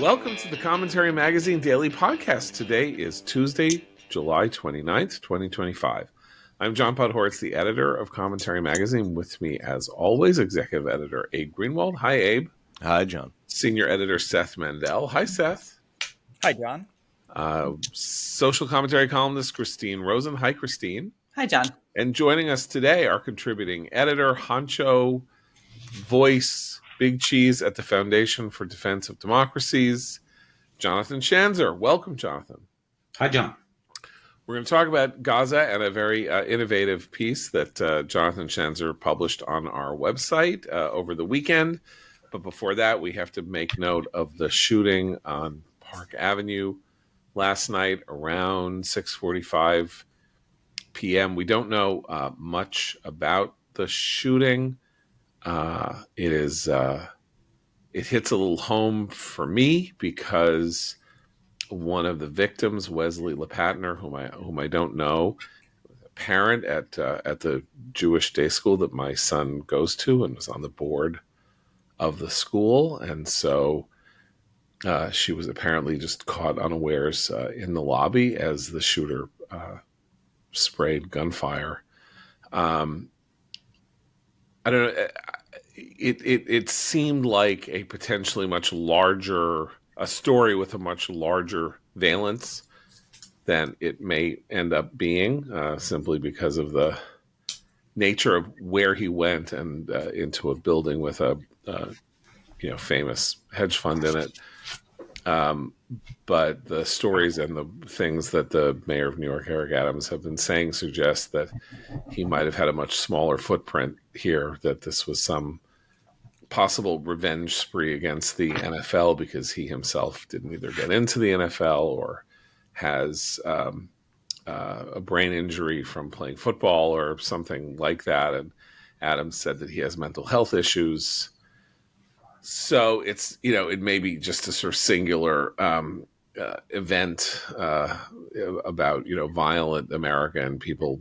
Welcome to the Commentary Magazine Daily Podcast. Today is Tuesday, July 29th, 2025. I'm John Podhoretz, the editor of Commentary Magazine. With me, as always, executive editor Abe Greenwald. Hi, Abe. Hi, John. Senior editor Seth Mandel. Hi, Seth. Hi, John. Social commentary columnist Christine Rosen. Hi, Christine. Hi, John. And joining us today, our contributing editor, honcho, voice, big cheese at the Foundation for Defense of Democracies, Jonathan Schanzer. Welcome, Jonathan. Hi, John. We're going to talk about Gaza and a very innovative piece that Jonathan Schanzer published on our website over the weekend. But before that, we have to make note of the shooting on Park Avenue last night around 6:45 p.m. We don't know much about the shooting. It hits a little home for me because one of the victims, Wesley LePatner, whom I don't know, a parent at the Jewish day school that my son goes to and was on the board of the school, and so she was apparently just caught unawares in the lobby as the shooter sprayed gunfire. I don't know. It seemed like a potentially much larger, a story with a much larger valence than it may end up being, simply because of the nature of where he went and into a building with a famous hedge fund in it. But the stories and the things that the mayor of New York, Eric Adams, have been saying suggest that he might have had a much smaller footprint here, that this was some possible revenge spree against the NFL because he himself didn't either get into the NFL or has a brain injury from playing football or something like that. And Adams said that he has mental health issues. So it's, it may be just a sort of singular event about, violent America and people,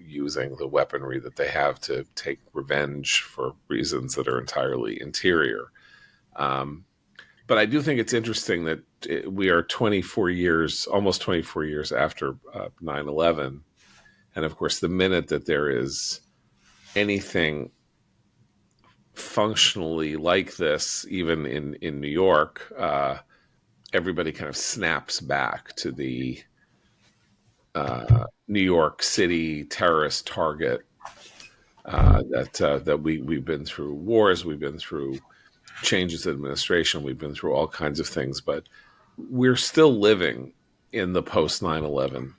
using the weaponry that they have to take revenge for reasons that are entirely interior. But I do think it's interesting that we are almost 24 years after 9/11. And of course, the minute that there is anything functionally like this, even in New York, everybody kind of snaps back to the New York City terrorist target that we've been through wars, we've been through changes in administration, we've been through all kinds of things, but we're still living in the post 9/11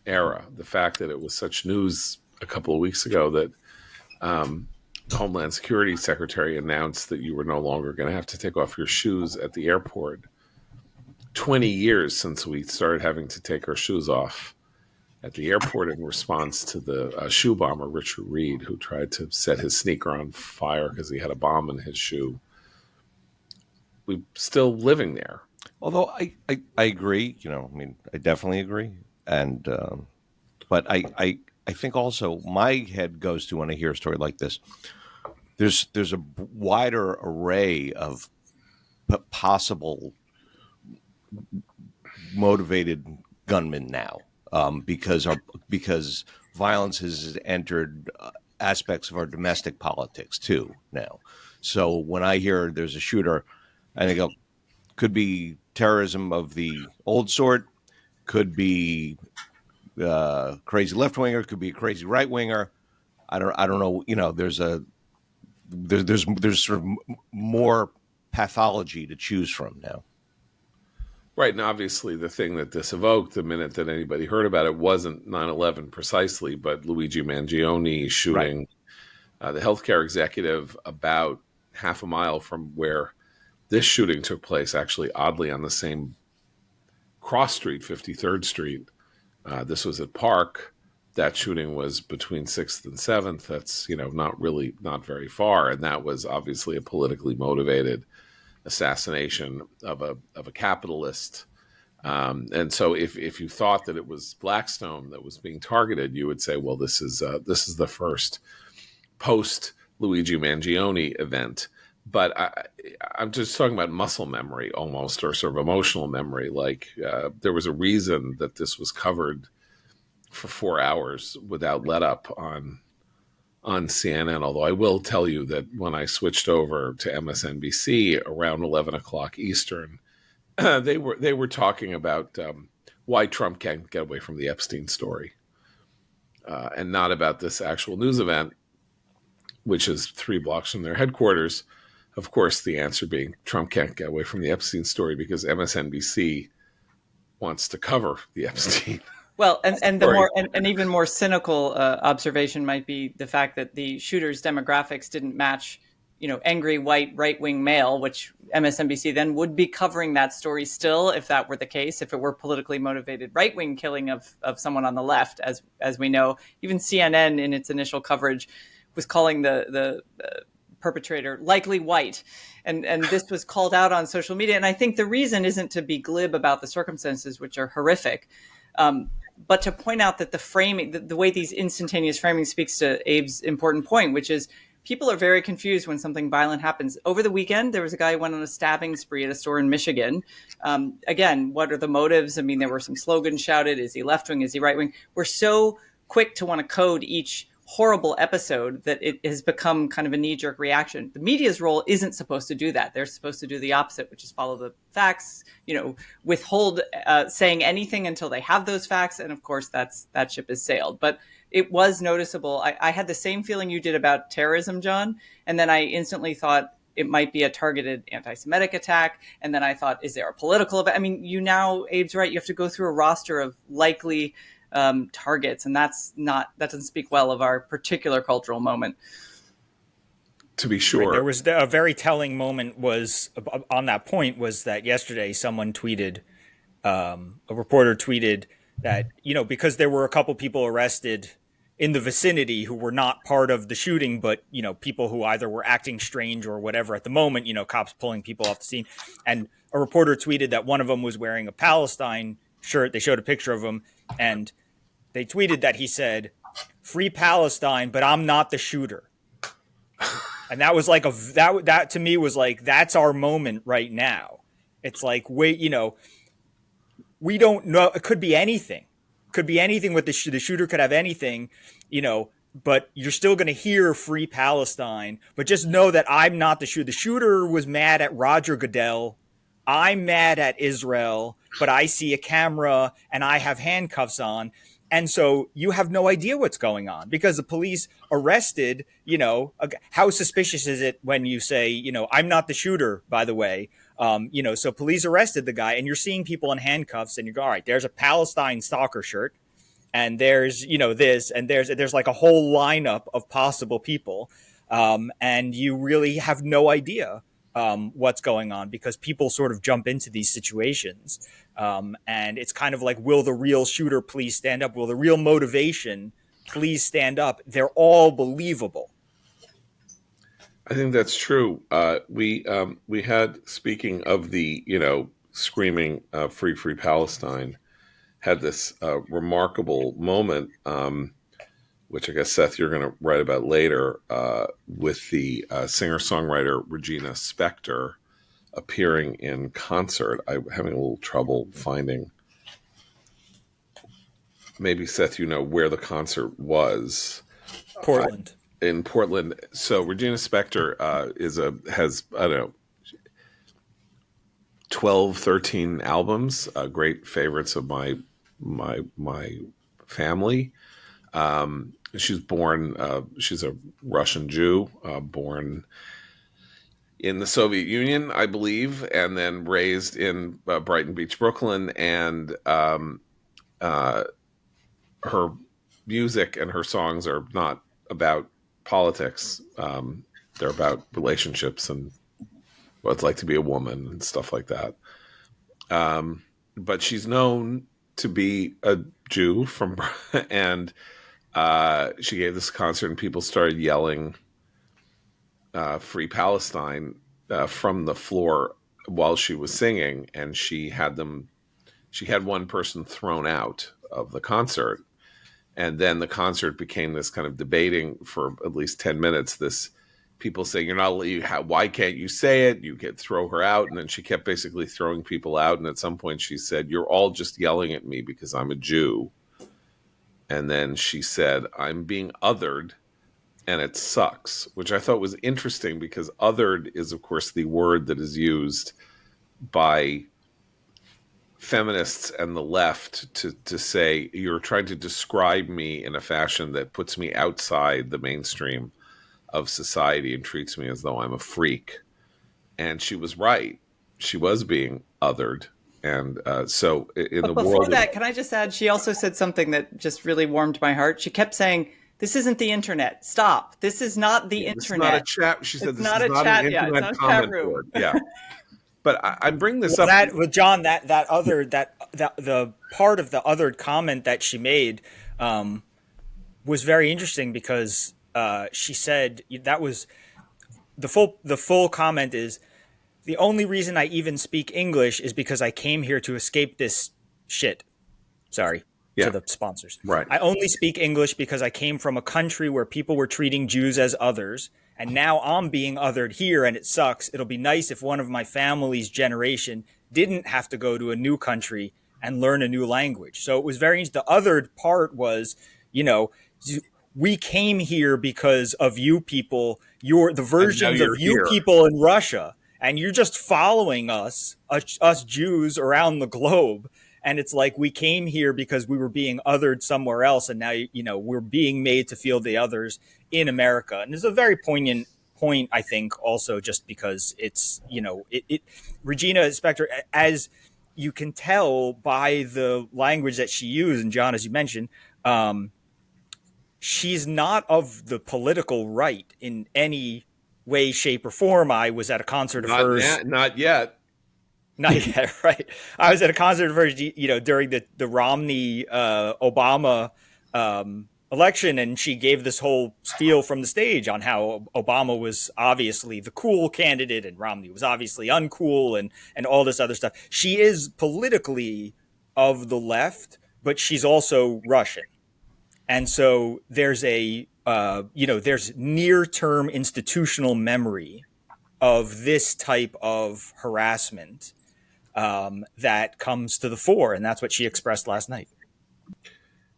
era. The fact that it was such news a couple of weeks ago that the Homeland Security Secretary announced that you were no longer going to have to take off your shoes at the airport. 20 years since we started having to take our shoes off at the airport in response to the shoe bomber, Richard Reed, who tried to set his sneaker on fire because he had a bomb in his shoe. We're still living there. Although I agree, I definitely agree. And, but I think also my head goes to, when I hear a story like this, there's a wider array of possible motivated gunmen now, because violence has entered aspects of our domestic politics too now. So when I hear there's a shooter, I think could be terrorism of the old sort, could be crazy left winger, could be a crazy right winger. I don't know. There's sort of more pathology to choose from now. Right, and obviously the thing that this evoked the minute that anybody heard about it wasn't 9/11 precisely, but Luigi Mangione shooting the healthcare executive about half a mile from where this shooting took place, actually oddly on the same cross street, 53rd Street. This was at Park. That shooting was between 6th and 7th. That's, not very far. And that was obviously a politically motivated assassination of a capitalist. And so if you thought that it was Blackstone that was being targeted, you would say, well, this is the first post Luigi Mangione event. but I'm just talking about muscle memory almost, or sort of emotional memory. Like there was a reason that this was covered for 4 hours without let up on CNN. Although I will tell you that when I switched over to MSNBC around 11 o'clock Eastern, they were talking about why Trump can't get away from the Epstein story, and not about this actual news event, which is 3 blocks from their headquarters. Of course, the answer being Trump can't get away from the Epstein story because MSNBC wants to cover the Epstein Well, and the story. more and even more cynical observation might be the fact that the shooter's demographics didn't match, angry white right wing male, which MSNBC then would be covering that story still if that were the case, if it were politically motivated right wing killing of someone on the left, as we know. Even CNN in its initial coverage was calling the perpetrator likely white. And this was called out on social media. And I think the reason isn't to be glib about the circumstances, which are horrific, but to point out that the framing, the way these instantaneous framing speaks to Abe's important point, which is people are very confused when something violent happens. Over the weekend, there was a guy who went on a stabbing spree at a store in Michigan. Again, what are the motives? I mean, there were some slogans shouted. Is he left wing? Is he right wing? We're so quick to want to code each horrible episode that it has become kind of a knee-jerk reaction. The media's role isn't supposed to do that. They're supposed to do the opposite, which is follow the facts, withhold saying anything until they have those facts. And of course, that ship has sailed. But it was noticeable. I had the same feeling you did about terrorism, John. And then I instantly thought it might be a targeted anti-Semitic attack. And then I thought, is there a political event? I mean, Abe's right. You have to go through a roster of likely targets, and that doesn't speak well of our particular cultural moment. To be sure, right. There was a very telling moment was on that point was that yesterday someone tweeted, a reporter tweeted that because there were a couple people arrested in the vicinity who were not part of the shooting, but people who either were acting strange or whatever at the moment, cops pulling people off the scene, and a reporter tweeted that one of them was wearing a Palestine shirt. They showed a picture of him, and they tweeted that he said, "Free Palestine, but I'm not the shooter." And that was like that to me was like, that's our moment right now. It's like, wait, we don't know. It could be anything. Could be anything with the shooter could have anything, but you're still going to hear "Free Palestine." But just know that I'm not the shooter. The shooter was mad at Roger Goodell. I'm mad at Israel, but I see a camera and I have handcuffs on. And so you have no idea what's going on because the police arrested, how suspicious is it when you say, I'm not the shooter, by the way. So police arrested the guy and you're seeing people in handcuffs and you go, all right, there's a Palestine stalker shirt and there's, this and there's like a whole lineup of possible people. And you really have no idea what's going on because people sort of jump into these situations. And it's kind of like, will the real shooter please stand up? Will the real motivation please stand up? They're all believable. I think that's true. We had, speaking of the screaming free Palestine, had this remarkable moment, which I guess Seth you're going to write about later, with the singer-songwriter Regina Spektor appearing in concert. I'm having a little trouble finding. Maybe Seth, where the concert was. Portland. In Portland. So Regina Spektor has I don't know 12, 13 albums, great favorites of my family. She's she's a Russian Jew, born in the Soviet Union, I believe, and then raised in Brighton Beach, Brooklyn. And her music and her songs are not about politics. They're about relationships and what it's like to be a woman and stuff like that. But she's known to be a Jew and she gave this concert and people started yelling "Free Palestine" from the floor while she was singing, and she had one person thrown out of the concert. And then the concert became this kind of debating for at least 10 minutes, this people saying, "You're not. Why can't you say it? You can throw her out." And then she kept basically throwing people out. And at some point, she said, "You're all just yelling at me because I'm a Jew." And then she said, "I'm being othered, and it sucks," which I thought was interesting because othered is, of course, the word that is used by feminists and the left to say you're trying to describe me in a fashion that puts me outside the mainstream of society and treats me as though I'm a freak. And she was right. She was being othered. And so in the But before world that, can I just add, she also said something that just really warmed my heart. She kept saying, "This isn't the internet. Stop. This is not the this is not a internet. chat. She said It's this not is a not chat. an Yeah, it's internet not a chat comment room." board. Yeah. But I bring this Well, up. that with John, that other that the part of the other comment that she made was very interesting because she said that was the full comment is the only reason I even speak English is because I came here to escape this shit. Sorry to Yeah. the sponsors. Right. I only speak English because I came from a country where people were treating Jews as others, and now I'm being othered here, and it sucks. It'll be nice if one of my family's generation didn't have to go to a new country and learn a new language. So it was very, the othered part was, you know, we came here because of you people. You're the And now versions of you're you here. people in Russia, and you're just following us Jews around the globe. And it's like we came here because we were being othered somewhere else, and now we're being made to feel the others in America. And it's a very poignant point, I think, also just because it's Regina Spektor, as you can tell by the language that she used, and John, as you mentioned, she's not of the political right in any way, shape, or form. I was at a concert of hers. Not yet. Not yet, right? I was at a concert of hers, during the Romney Obama election, and she gave this whole spiel from the stage on how Obama was obviously the cool candidate and Romney was obviously uncool, and all this other stuff. She is politically of the left, but she's also Russian. And so there's there's near-term institutional memory of this type of harassment that comes to the fore, and that's what she expressed last night.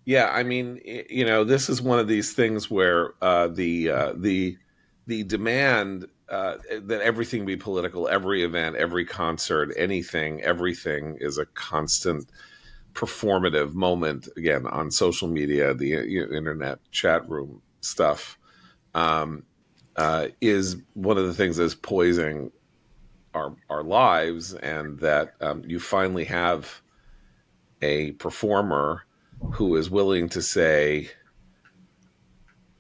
Yeah, I mean, this is one of these things where the demand that everything be political, every event, every concert, everything is a constant performative moment. Again, on social media, the internet chat room stuff is one of the things that's poisoning our lives, and that you finally have a performer who is willing to say,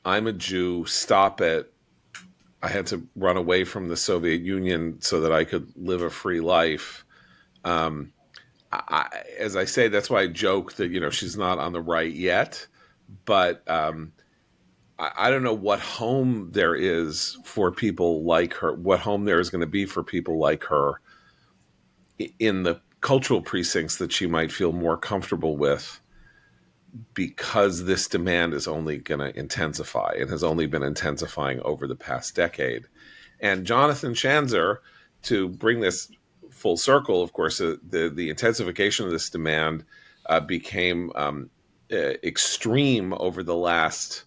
"I'm a Jew, stop it. I had to run away from the Soviet Union so that I could live a free life." As I say, that's why I joke that, she's not on the right yet, but I don't know what home there is for people like her, what home there is going to be for people like her in the cultural precincts that she might feel more comfortable with, because this demand is only going to intensify and has only been intensifying over the past decade. And Jonathan Schanzer, to bring this full circle, of course, the intensification of this demand became extreme over the last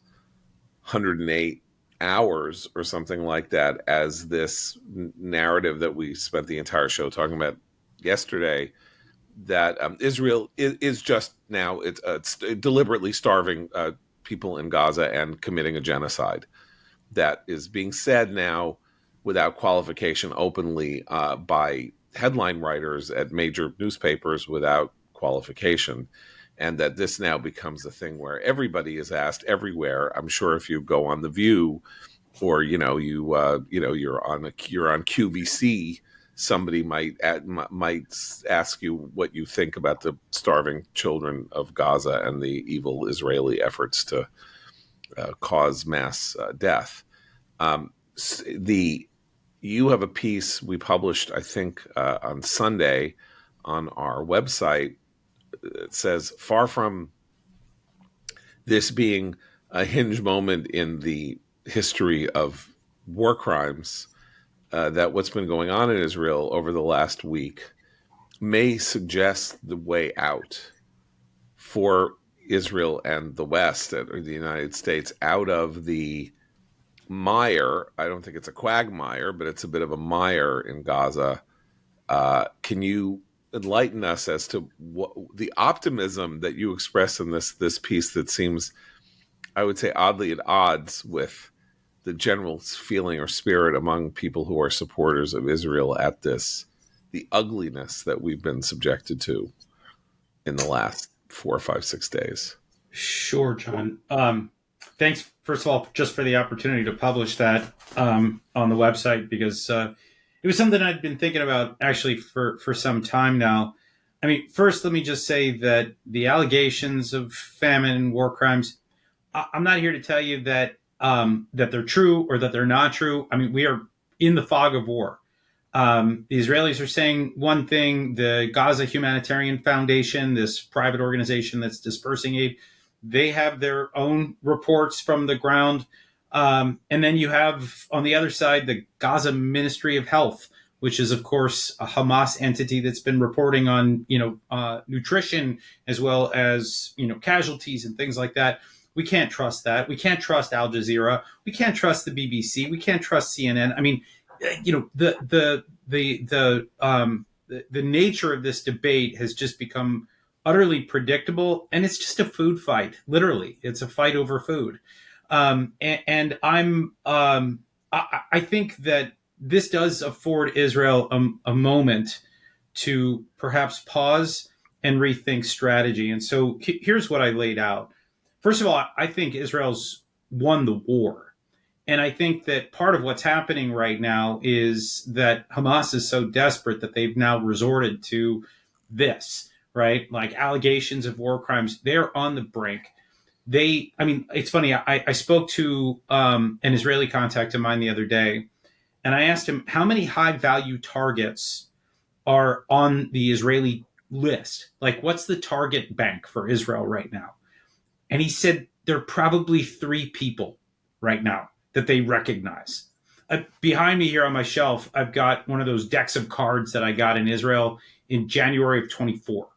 108 hours or something like that, as this narrative that we spent the entire show talking about yesterday, that Israel is just now it's deliberately starving people in Gaza and committing a genocide. That is being said now without qualification openly by headline writers at major newspapers without qualification. And that this now becomes a thing where everybody is asked everywhere. I'm sure if you go on The View, or you're on QVC, somebody might ask you what you think about the starving children of Gaza and the evil Israeli efforts to cause mass death. You have a piece we published, I think, on Sunday on our website. It says, far from this being a hinge moment in the history of war crimes, that what's been going on in Israel over the last week may suggest the way out for Israel and the West, or the United States, out of the mire. I don't think it's a quagmire, but it's a bit of a mire in Gaza. Can you enlighten us as to what the optimism that you express in this piece that seems, I would say, oddly at odds with the general feeling or spirit among people who are supporters of Israel at the ugliness that we've been subjected to in the last 4, 5, 6 days? Sure, John. Thanks, first of all, just for the opportunity to publish that on the website, because it was something I'd been thinking about actually for some time now. I mean, first, let me just say that the allegations of famine and war crimes, I'm not here to tell you that that they're true or that they're not true. I mean, we are in the fog of war. The Israelis are saying one thing. The Gaza Humanitarian Foundation, this private organization that's dispersing aid, they have their own reports from the ground. And then you have on the other side the Gaza Ministry of Health, which is, of course, a Hamas entity that's been reporting on, nutrition as well as, casualties and things like that. We can't trust that. We can't trust Al Jazeera. We can't trust the BBC. We can't trust CNN. I mean, the nature of this debate has just become utterly predictable, and it's just a food fight. Literally, it's a fight over food. And I think that this does afford Israel a moment to perhaps pause and rethink strategy. And so here's what I laid out. First of all, I think Israel's won the war. And I think that part of what's happening right now is that Hamas is so desperate that they've now resorted to this, right? Like allegations of war crimes. They're on the brink. It's funny. I spoke to an Israeli contact of mine the other day, and I asked him how many high value targets are on the Israeli list. Like, what's the target bank for Israel right now? And he said there are probably 3 people right now that they recognize. Behind me here on my shelf, I've got one of those decks of cards that I got in Israel in January of 24.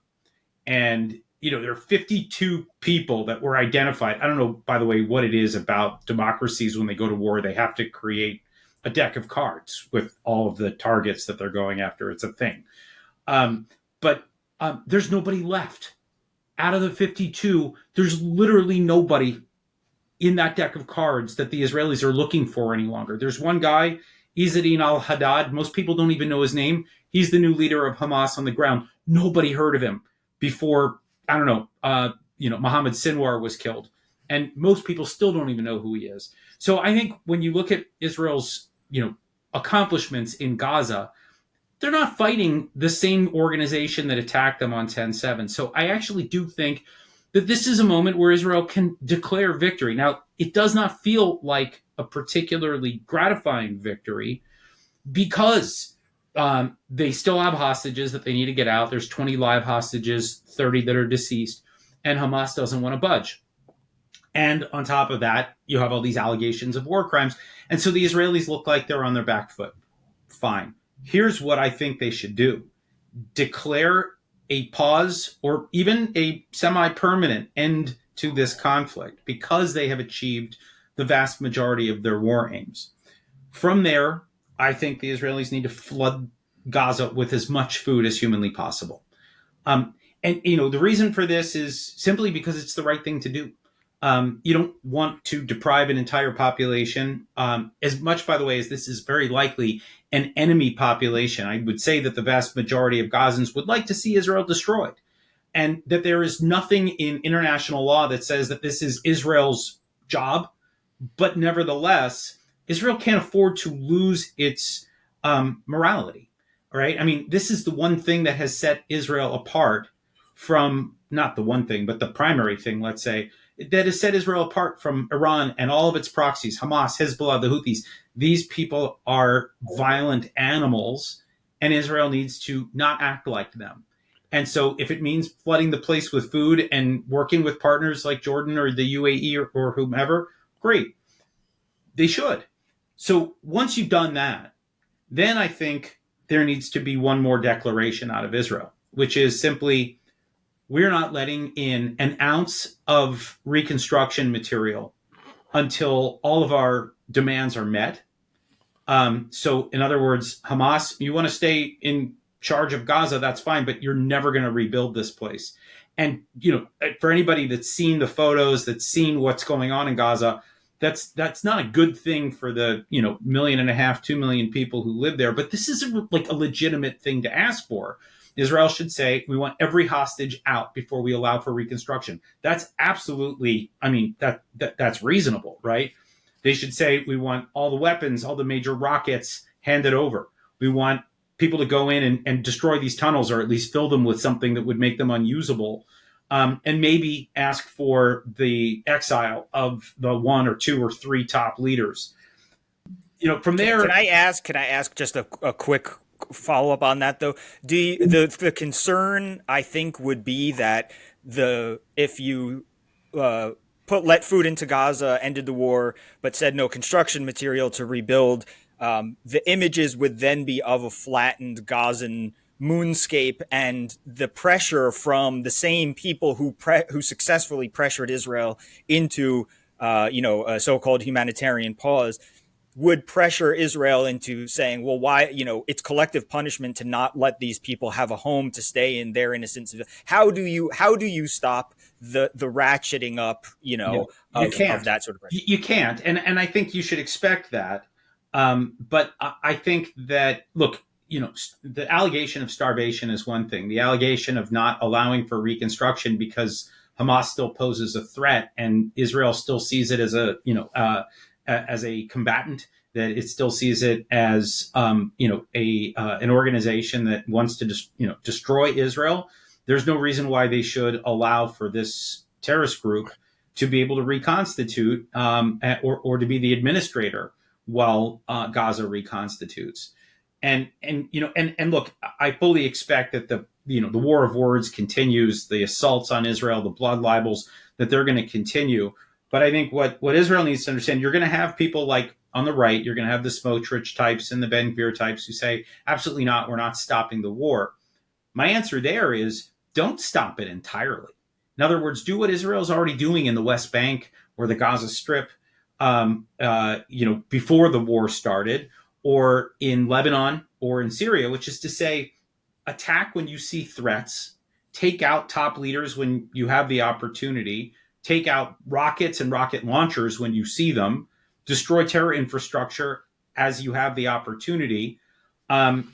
And, there are 52 people that were identified. I don't know, by the way, what it is about democracies when they go to war. They have to create a deck of cards with all of the targets that they're going after. It's a thing. But there's nobody left. Out of the 52, there's literally nobody in that deck of cards that the Israelis are looking for any longer. There's one guy, Izzadin al-Haddad. Most people don't even know his name. He's the new leader of Hamas on the ground. Nobody heard of him before, Mohammed Sinwar was killed. And most people still don't even know who he is. So I think when you look at Israel's, accomplishments in Gaza, they're not fighting the same organization that attacked them on 10/7. So I actually do think that this is a moment where Israel can declare victory. Now, it does not feel like a particularly gratifying victory because they still have hostages that they need to get out. There's 20 live hostages, 30 that are deceased, and Hamas doesn't want to budge. And on top of that, you have all these allegations of war crimes. And so the Israelis look like they're on their back foot. Fine. Here's what I think they should do. Declare a pause or even a semi-permanent end to this conflict because they have achieved the vast majority of their war aims. From there, I think the Israelis need to flood Gaza with as much food as humanly possible. The reason for this is simply because it's the right thing to do. You don't want to deprive an entire population, as much, by the way, as this is very likely an enemy population. I would say that the vast majority of Gazans would like to see Israel destroyed, and that there is nothing in international law that says that this is Israel's job. But nevertheless, Israel can't afford to lose its morality, right? I mean, this is the one thing that has set Israel apart from, not the one thing, but the primary thing, let's say, that has set Israel apart from Iran and all of its proxies, Hamas, Hezbollah, the Houthis. These people are violent animals, and Israel needs to not act like them. And so if it means flooding the place with food and working with partners like Jordan or the UAE or whomever, great. They should. So once you've done that, then I think there needs to be one more declaration out of Israel, which is simply, we're not letting in an ounce of reconstruction material until all of our demands are met. So, in other words, Hamas, you want to stay in charge of Gaza, that's fine, but you're never going to rebuild this place. And for anybody that's seen the photos, that's seen what's going on in Gaza, that's not a good thing for the 1.5 million, 2 million people who live there. But this is like a legitimate thing to ask for. Israel should say, we want every hostage out before we allow for reconstruction. That's absolutely, I mean, that's reasonable, right? They should say, we want all the weapons, all the major rockets handed over. We want people to go in and destroy these tunnels, or at least fill them with something that would make them unusable. And maybe ask for the exile of the 1 or 2 or 3 top leaders. From there, Can I ask just a quick follow up on that though? The concern I think would be that if you let food into Gaza, ended the war, but said no construction material to rebuild, the images would then be of a flattened Gazan moonscape, and the pressure from the same people who successfully pressured Israel into a so-called humanitarian pause would pressure Israel into saying, well, why, it's collective punishment to not let these people have a home to stay in, their innocence. How do you stop the ratcheting up, of that sort of pressure? You can't. And I think you should expect that. But I think that, look, the allegation of starvation is one thing. The allegation of not allowing for reconstruction because Hamas still poses a threat and Israel still sees it as as a combatant, that it still sees it as an organization that wants to destroy Israel. There's no reason why they should allow for this terrorist group to be able to reconstitute or to be the administrator while Gaza reconstitutes. And look, I fully expect that the war of words continues, the assaults on Israel, the blood libels, that they're going to continue. But I think what Israel needs to understand, you're going to have people like on the right, you're going to have the Smotrich types and the Ben Gvir types who say, absolutely not, we're not stopping the war. My answer there is, don't stop it entirely. In other words, do what Israel's already doing in the West Bank or the Gaza Strip, before the war started, or in Lebanon or in Syria, which is to say, attack when you see threats, take out top leaders when you have the opportunity, take out rockets and rocket launchers when you see them, destroy terror infrastructure as you have the opportunity. And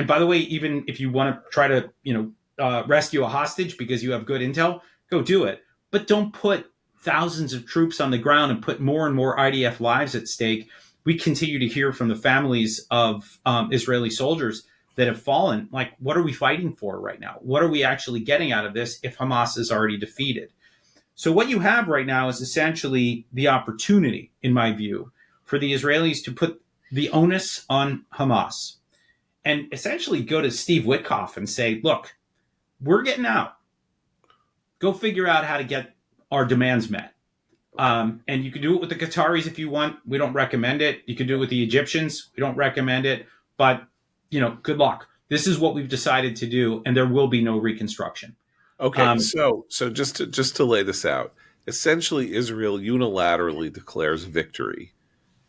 by the way, even if you want to try to, rescue a hostage because you have good intel, go do it. But don't put thousands of troops on the ground and put more and more IDF lives at stake. We continue to hear from the families of Israeli soldiers that have fallen. Like, what are we fighting for right now? What are we actually getting out of this if Hamas is already defeated? So what you have right now is essentially the opportunity, in my view, for the Israelis to put the onus on Hamas and essentially go to Steve Witkoff and say, look, we're getting out. Go figure out how to get our demands met. And you can do it with the Qataris if you want. We don't recommend it. You can do it with the Egyptians. We don't recommend it. But, good luck. This is what we've decided to do, and there will be no reconstruction. Okay, so just to lay this out, essentially Israel unilaterally declares victory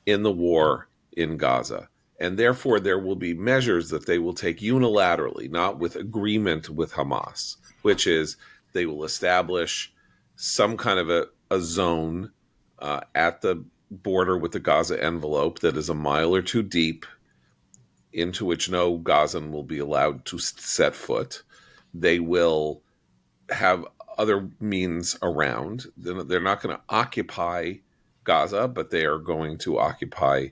in the war in Gaza, and therefore there will be measures that they will take unilaterally, not with agreement with Hamas, which is they will establish some kind of a zone at the border with the Gaza envelope that is a mile or two deep, into which no Gazan will be allowed to set foot. They will have other means around. They're not going to occupy Gaza, but they are going to occupy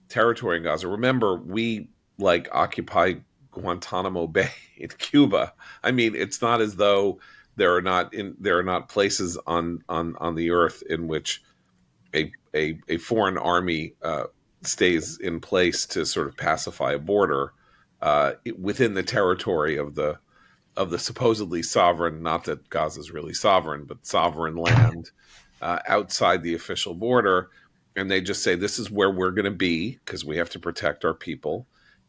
territory in Gaza. Remember, we occupy Guantanamo Bay in Cuba. I mean, it's not as though there are not places on the earth in which a foreign army stays in place to sort of pacify a border within the territory of the supposedly sovereign, not that Gaza is really sovereign, but sovereign land outside the official border. and they just say, this is where we're going to be because we have to protect our people,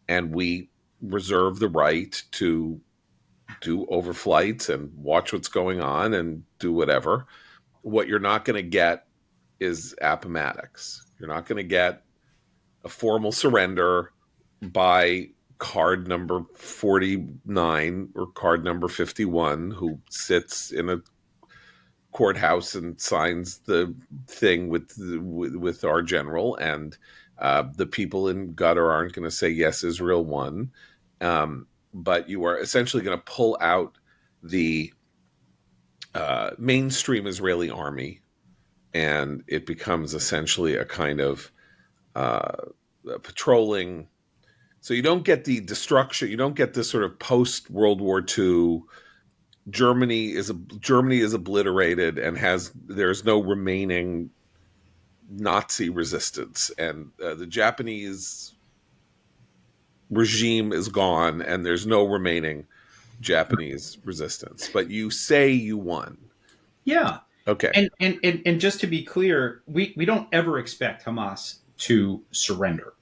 and we reserve the right to do overflights and watch what's going on and do whatever. What you're not going to get is Appomattox. You're not going to get a formal surrender by card number 49 or card number 51, who sits in a courthouse and signs the thing with our general, and the people in Qatar aren't going to say yes, Israel won. But you are essentially going to pull out the mainstream Israeli army, and it becomes essentially a kind of patrolling. So you don't get the destruction. You don't get this sort of post World War II. Germany is obliterated and there's no remaining Nazi resistance, and the Japanese regime is gone, and there's no remaining Japanese resistance. But you say you won. Yeah. Okay. And just to be clear, we don't ever expect Hamas to surrender.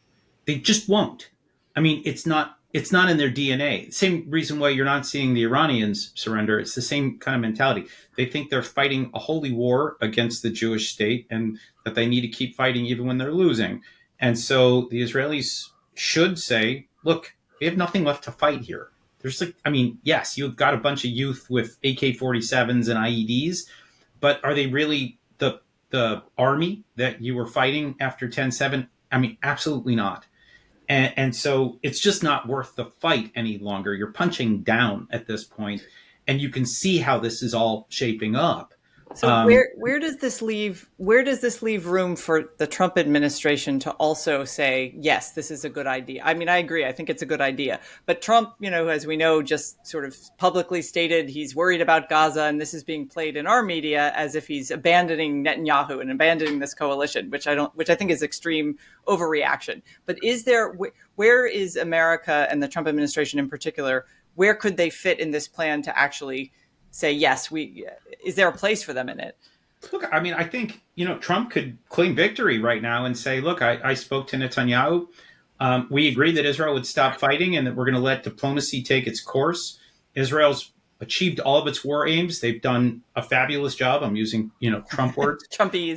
They just won't. I mean, it's not in their DNA. Same reason why you're not seeing the Iranians surrender. It's the same kind of mentality. They think they're fighting a holy war against the Jewish state, and that they need to keep fighting even when they're losing. And so the Israelis should say, look, we have nothing left to fight here. Yes, you've got a bunch of youth with AK-47s and IEDs, but are they really the army that you were fighting after 10/7? I mean, absolutely not. And so it's just not worth the fight any longer. You're punching down at this point, and you can see how this is all shaping up. So where does this leave room for the Trump administration to also say, yes, this is a good idea? I mean, I agree. I think it's a good idea. But Trump, as we know, just sort of publicly stated he's worried about Gaza, and this is being played in our media as if he's abandoning Netanyahu and abandoning this coalition, which I think is extreme overreaction. But where is America and the Trump administration in particular? Where could they fit in this plan to actually say, yes, is there a place for them in it? Look, I mean, I think, Trump could claim victory right now and say, look, I spoke to Netanyahu. We agreed that Israel would stop fighting and that we're going to let diplomacy take its course. Israel's achieved all of its war aims. They've done a fabulous job. I'm using, Trump words. Trumpies.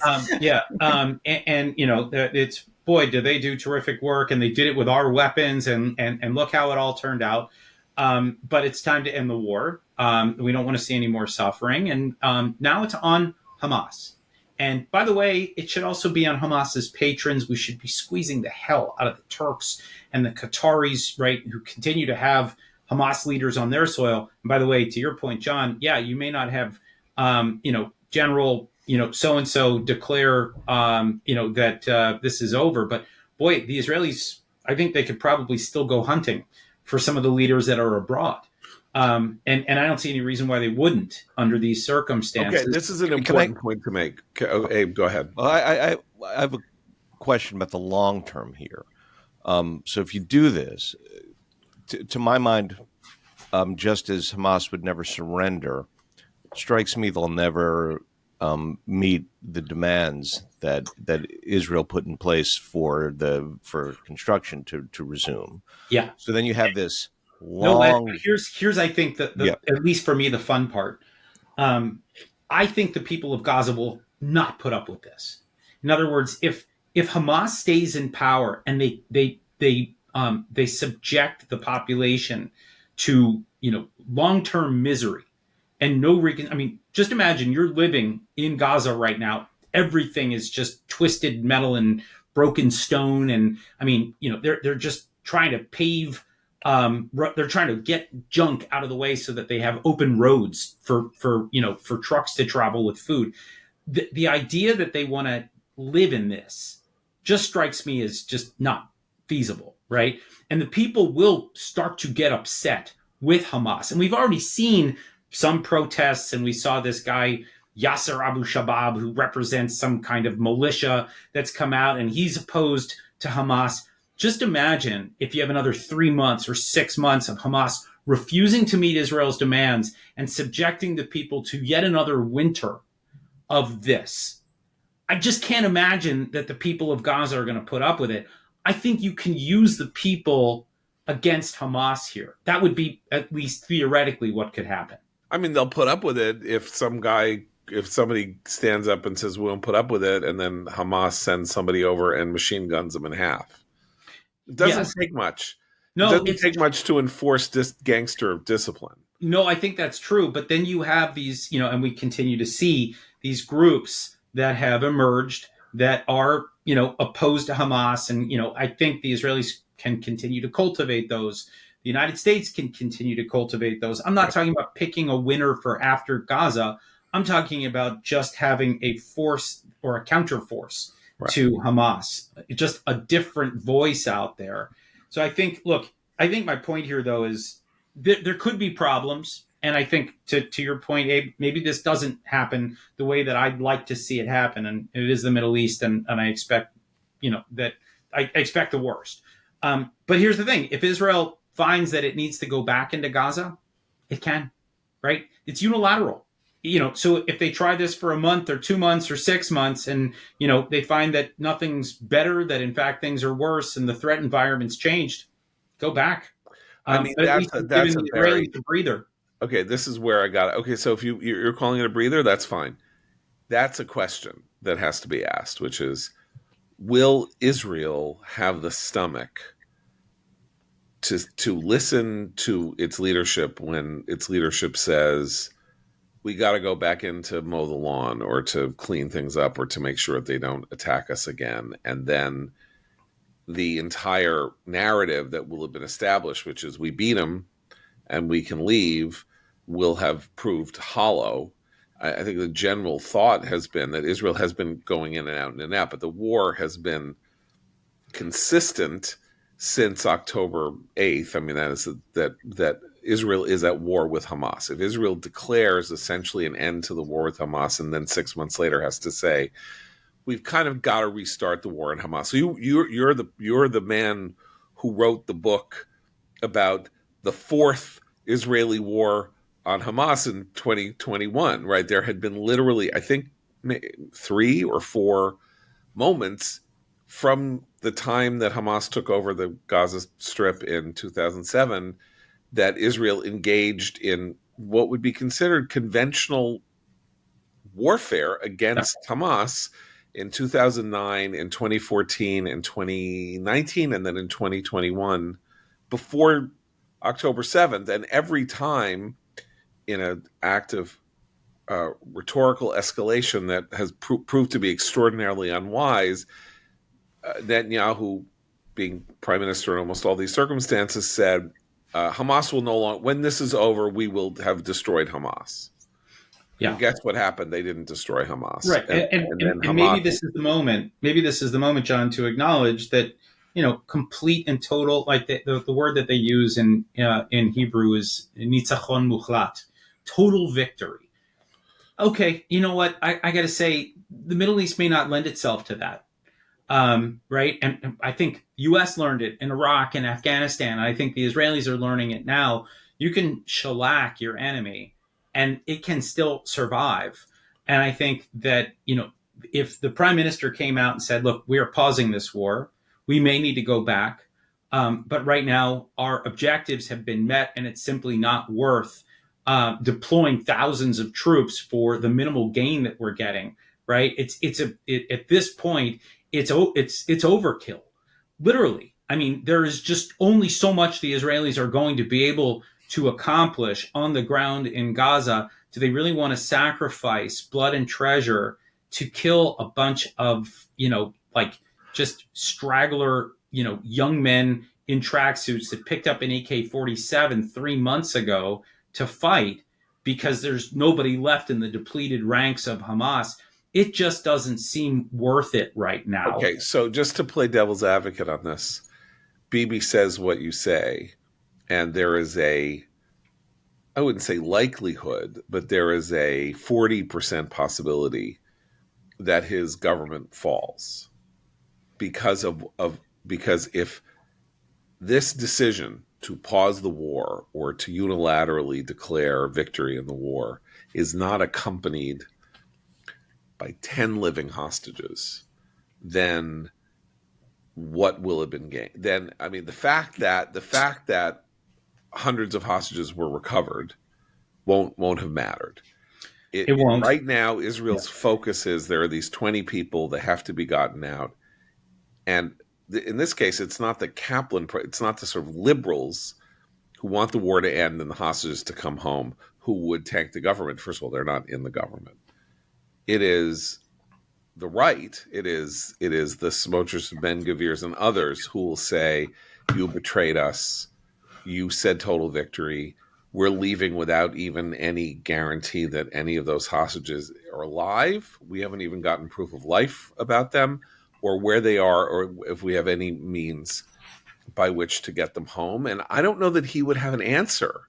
It's, boy, do they do terrific work. And they did it with our weapons, and look how it all turned out. But it's time to end the war. We don't want to see any more suffering. And now it's on Hamas. And by the way, it should also be on Hamas's patrons. We should be squeezing the hell out of the Turks and the Qataris, right, who continue to have Hamas leaders on their soil. And by the way, to your point, John, yeah, you may not have, General, so-and-so declare, that this is over. But boy, the Israelis, I think they could probably still go hunting for some of the leaders that are abroad. And I don't see any reason why they wouldn't under these circumstances. Okay, this is an important point to make. Abe, go ahead. Well, I have a question about the long term here. So if you do this, to my mind, just as Hamas would never surrender, it strikes me they'll never meet the demands that Israel put in place for construction to resume. Yeah. So then you have this long. No, here's I think that at least for me the fun part. I think the people of Gaza will not put up with this. In other words, if Hamas stays in power and they subject the population to long-term misery and no recon. I mean, just imagine you're living in Gaza right now. Everything is just twisted metal and broken stone, and I mean, they're just trying to pave. They're trying to get junk out of the way so that they have open roads for trucks to travel with food. The idea that they want to live in this just strikes me as just not feasible, right? And the people will start to get upset with Hamas. And we've already seen some protests, and we saw this guy, Yasser Abu Shabab, who represents some kind of militia that's come out, and he's opposed to Hamas. Just imagine if you have another 3 months or 6 months of Hamas refusing to meet Israel's demands and subjecting the people to yet another winter of this. I just can't imagine that the people of Gaza are going to put up with it. I think you can use the people against Hamas here. That would be at least theoretically what could happen. I mean, they'll put up with it if somebody stands up and says we won't put up with it, and then Hamas sends somebody over and machine guns them in half. It doesn't take much. No, it doesn't take much to enforce this gangster discipline. No, I think that's true. But then you have these, and we continue to see these groups that have emerged that are, opposed to Hamas. And, I think the Israelis can continue to cultivate those. The United States can continue to cultivate those. I'm not talking about picking a winner for after Gaza. I'm talking about just having a force or a counterforce to Hamas, just a different voice out there. So I think my point here, though, is there could be problems. And I think to your point, Abe, maybe this doesn't happen the way that I'd like to see it happen. And it is the Middle East. And I expect, that I expect the worst. But here's the thing. If Israel finds that it needs to go back into Gaza, it can, right? It's unilateral. So if they try this for a month or 2 months or 6 months and, they find that nothing's better, that in fact things are worse and the threat environment's changed, go back. I mean, that's a very breather. Okay, this is where I got it. Okay, so if you're calling it a breather, that's fine. That's a question that has to be asked, which is, will Israel have the stomach to listen to its leadership when its leadership says, we got to go back in to mow the lawn or to clean things up or to make sure that they don't attack us again? And then the entire narrative that will have been established, which is we beat them and we can leave, will have proved hollow. I think the general thought has been that Israel has been going in and out, but the war has been consistent since October 8th. I mean, that is that Israel is at war with Hamas. If Israel declares essentially an end to the war with Hamas and then 6 months later has to say, we've kind of got to restart the war in Hamas. So you're the man who wrote the book about the fourth Israeli war on Hamas in 2021, right? There had been literally, I think, 3 or 4 moments from the time that Hamas took over the Gaza Strip in 2007 that Israel engaged in what would be considered conventional warfare against Hamas in 2009, in 2014, in 2019, and then in 2021 before October 7th. And every time in an act of rhetorical escalation that has proved to be extraordinarily unwise, Netanyahu, being prime minister in almost all these circumstances, said, Hamas will no longer, when this is over, we will have destroyed Hamas. Yeah. And guess what happened? They didn't destroy Hamas. Right. And Hamas, maybe this is the moment, John, to acknowledge that, complete and total, like the word that they use in Hebrew is nitzachon muchlat, total victory. Okay. You know what? I got to say, the Middle East may not lend itself to that. Right. And I think U.S. learned it in Iraq and Afghanistan. I think the Israelis are learning it now. You can shellac your enemy and it can still survive. And I think that, if the prime minister came out and said, look, we are pausing this war, we may need to go back. But right now our objectives have been met and it's simply not worth deploying thousands of troops for the minimal gain that we're getting. Right. At this point, it's overkill, literally. I mean, there is just only so much the Israelis are going to be able to accomplish on the ground in Gaza. Do they really want to sacrifice blood and treasure to kill a bunch of, just straggler, young men in tracksuits that picked up an AK-47 3 months ago to fight because there's nobody left in the depleted ranks of Hamas? It just doesn't seem worth it right now. Okay, so just to play devil's advocate on this, Bibi says what you say, and there is I wouldn't say likelihood, but there is a 40% possibility that his government falls because if this decision to pause the war or to unilaterally declare victory in the war is not accompanied by 10 living hostages, then what will have been gained? Then, I mean, the fact that hundreds of hostages were recovered won't have mattered. It won't. Right now, Israel's focus is there are these 20 people that have to be gotten out. And in this case, it's not the Kaplan, it's not the sort of liberals who want the war to end and the hostages to come home who would tank the government. First of all, they're not in the government. It is the right. It is the Smotrich, Ben-Gvirs, and others who will say, you betrayed us. You said total victory. We're leaving without even any guarantee that any of those hostages are alive. We haven't even gotten proof of life about them or where they are or if we have any means by which to get them home. And I don't know that he would have an answer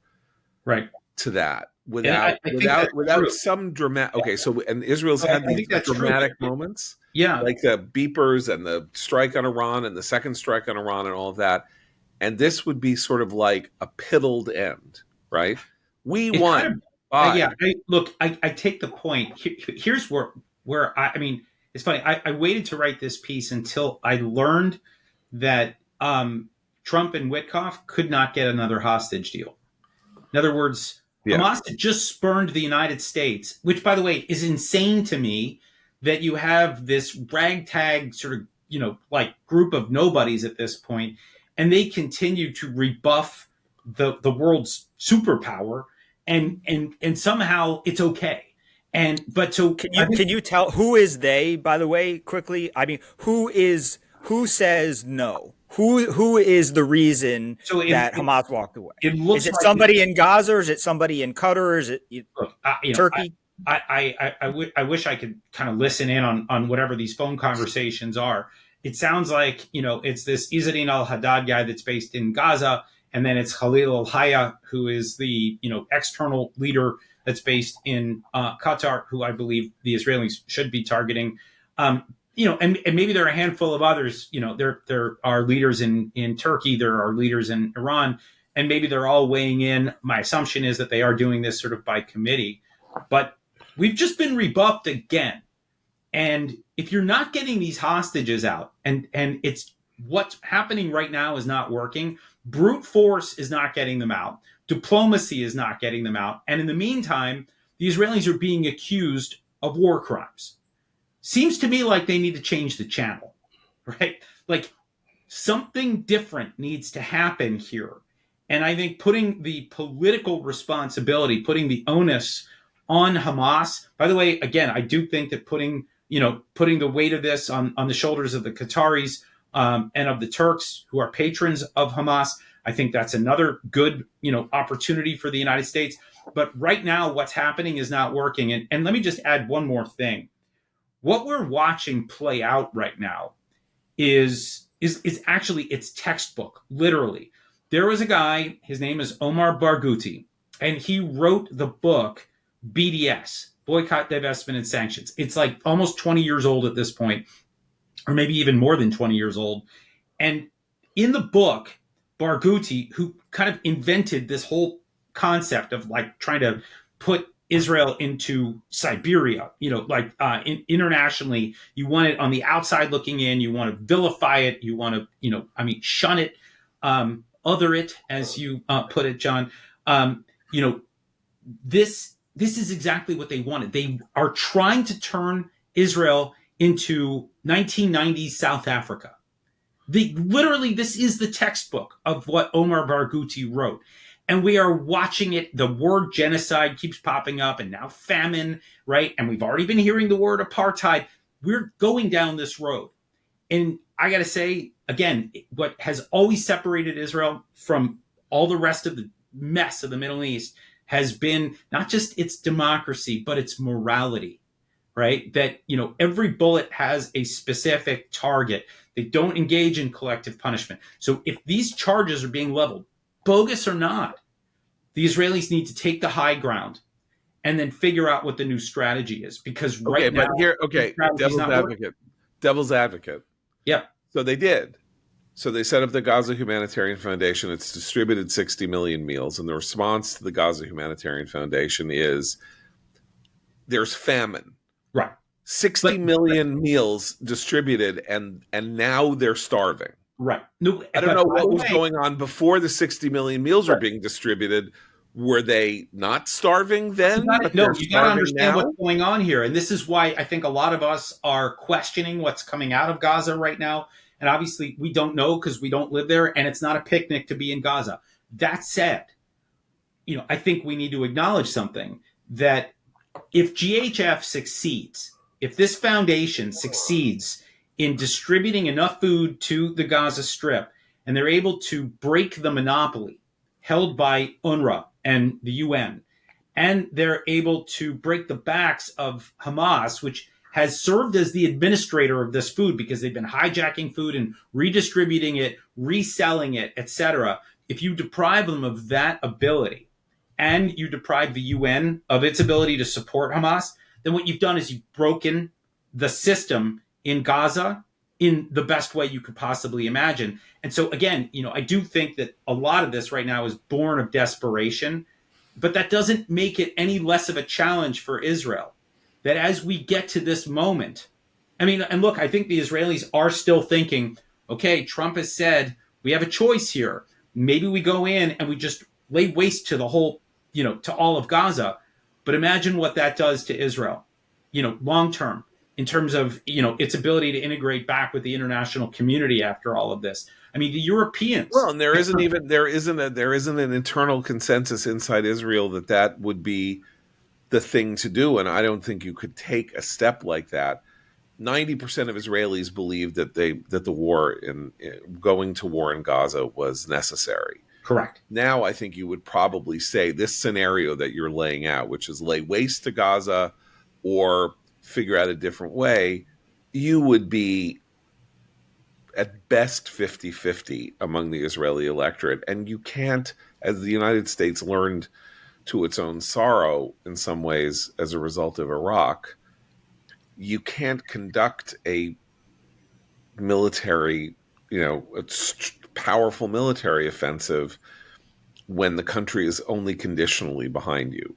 to that without some dramatic. Okay, so and Israel's had these dramatic moments, like the beepers and the strike on Iran and the second strike on Iran and all of that. And this would be sort of like a piddled end, right? We won. I take the point. Here's where I mean, it's funny. I waited to write this piece until I learned that Trump and Witkoff could not get another hostage deal. In other words, Hamas had just spurned the United States, which, by the way, is insane to me that you have this ragtag sort of, like group of nobodies at this point, and they continue to rebuff the world's superpower, and somehow it's okay. But can you tell who is they? By the way, quickly, I mean, who says no? Who is the reason that Hamas walked away? Is it somebody in Gaza, or is it somebody in Qatar, or is it Turkey? I wish I could kind of listen in on whatever these phone conversations are. It sounds like it's this Izzadin al-Haddad guy that's based in Gaza, and then it's Khalil al-Hayya, who is the external leader that's based in Qatar, who I believe the Israelis should be targeting. And maybe there are a handful of others. There are leaders in Turkey, there are leaders in Iran, and maybe they're all weighing in. My assumption is that they are doing this sort of by committee, but we've just been rebuffed again. And if you're not getting these hostages out, and it's what's happening right now is not working, brute force is not getting them out, diplomacy is not getting them out, and in the meantime, the Israelis are being accused of war crimes. Seems to me like they need to change the channel, right? Like something different needs to happen here. And I think putting the political responsibility, putting the onus on Hamas, by the way, again, I do think that putting the weight of this on the shoulders of the Qataris and of the Turks, who are patrons of Hamas, I think that's another good, opportunity for the United States. But right now, what's happening is not working. And let me just add one more thing. What we're watching play out right now is actually it's textbook, literally. There was a guy, his name is Omar Barghouti, and he wrote the book BDS, Boycott, Divestment, and Sanctions. It's like almost 20 years old at this point, or maybe even more than 20 years old. And in the book, Barghouti, who kind of invented this whole concept of like trying to put Israel into Siberia, internationally, you want it on the outside looking in, you want to vilify it, you want to, shun it, other it, as you put it, John. This is exactly what they wanted. They are trying to turn Israel into 1990s South Africa. This is the textbook of what Omar Barghouti wrote. And we are watching it. The word genocide keeps popping up, and now famine, right? And we've already been hearing the word apartheid. We're going down this road. And I got to say, again, what has always separated Israel from all the rest of the mess of the Middle East has been not just its democracy, but its morality, right? That, every bullet has a specific target. They don't engage in collective punishment. So if these charges are being leveled, bogus or not, the Israelis need to take the high ground and then figure out what the new strategy is. Because devil's advocate. Yep. So they did. So they set up the Gaza Humanitarian Foundation. It's distributed 60 million meals. And the response to the Gaza Humanitarian Foundation is there's famine. Right. 60 million meals distributed, and now they're starving. Right. No, I don't but know by what the was way, going on before the 60 million meals were right. being distributed. Were they not starving then, but they're You got to starving understand what's now? going on here. And this is why I think a lot of us are questioning what's coming out of Gaza right now. And obviously, we don't know because we don't live there, and it's not a picnic to be in Gaza. That said, I think we need to acknowledge something, that if GHF succeeds, if this foundation succeeds in distributing enough food to the Gaza Strip, and they're able to break the monopoly held by UNRWA and the UN, and they're able to break the backs of Hamas, which has served as the administrator of this food because they've been hijacking food and redistributing it, reselling it, etc. If you deprive them of that ability, and you deprive the UN of its ability to support Hamas, then what you've done is you've broken the system in Gaza in the best way you could possibly imagine. And so again, I do think that a lot of this right now is born of desperation, but that doesn't make it any less of a challenge for Israel. That as we get to this moment, and look, I think the Israelis are still thinking, okay, Trump has said we have a choice here. Maybe we go in and we just lay waste to the whole, to all of Gaza. But imagine what that does to Israel, long term, in terms of, its ability to integrate back with the international community after all of this. The Europeans. Well, and there isn't an internal consensus inside Israel that would be the thing to do, and I don't think you could take a step like that. 90% of Israelis believe that the war going to war in Gaza was necessary. Correct. Now, I think you would probably say this scenario that you're laying out, which is lay waste to Gaza or figure out a different way, you would be at best 50-50 among the Israeli electorate. And you can't, as the United States learned to its own sorrow in some ways as a result of Iraq, you can't conduct a military, a powerful military offensive when the country is only conditionally behind you.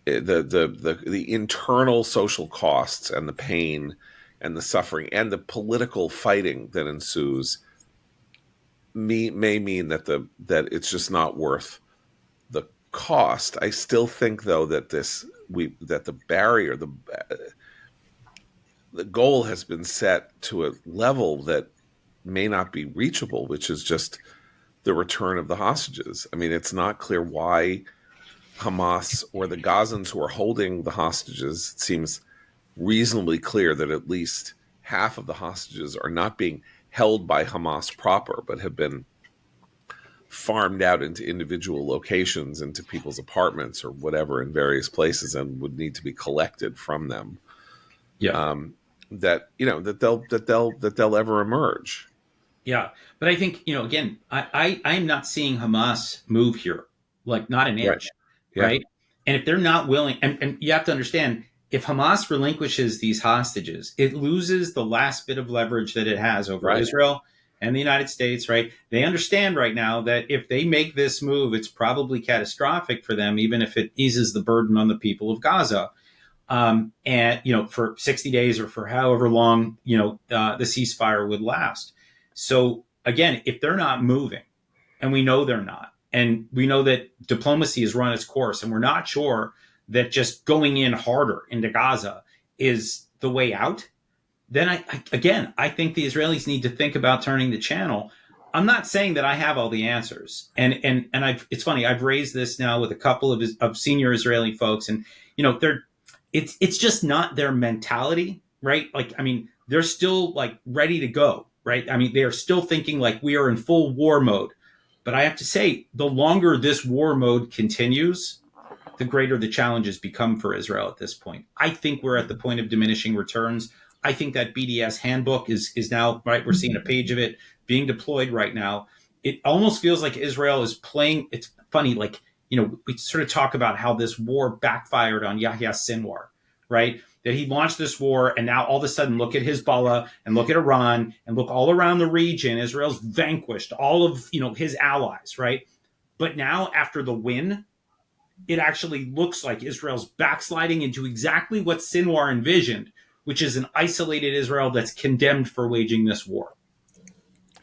The internal social costs and the pain and the suffering and the political fighting that ensues may mean that it's just not worth the cost. I still think, though, that the barrier, the goal has been set to a level that may not be reachable, which is just the return of the hostages. It's not clear why Hamas or the Gazans who are holding the hostages, it seems reasonably clear that at least half of the hostages are not being held by Hamas proper, but have been farmed out into individual locations, into people's apartments or whatever in various places, and would need to be collected from them. Yeah. That they'll ever emerge. Yeah, but I think again, I'm not seeing Hamas move here, like not an inch, Right. Yeah. right? And if they're not willing, and you have to understand, if Hamas relinquishes these hostages, it loses the last bit of leverage that it has over Right. Israel and the United States, right? They understand right now that if they make this move, it's probably catastrophic for them, even if it eases the burden on the people of Gaza. And for 60 days or for however long, the ceasefire would last. So again, if they're not moving, and we know they're not, and we know that diplomacy has run its course, and we're not sure that just going in harder into Gaza is the way out, then I think the Israelis need to think about turning the channel. I'm not saying that I have all the answers, and it's funny. I've raised this now with a couple of senior Israeli folks, and it's just not their mentality, right? They're still like ready to go, right? They are still thinking like we are in full war mode. But I have to say, the longer this war mode continues, the greater the challenges become for Israel at this point. I think we're at the point of diminishing returns. I think that BDS handbook is now, right, we're seeing a page of it being deployed right now. It almost feels like Israel is playing, it's funny, like, we sort of talk about how this war backfired on Yahya Sinwar, right? That he launched this war, and now all of a sudden look at Hezbollah and look at Iran and look all around the region. Israel's vanquished all of his allies, right? But now after the win, it actually looks like Israel's backsliding into exactly what Sinwar envisioned, which is an isolated Israel that's condemned for waging this war.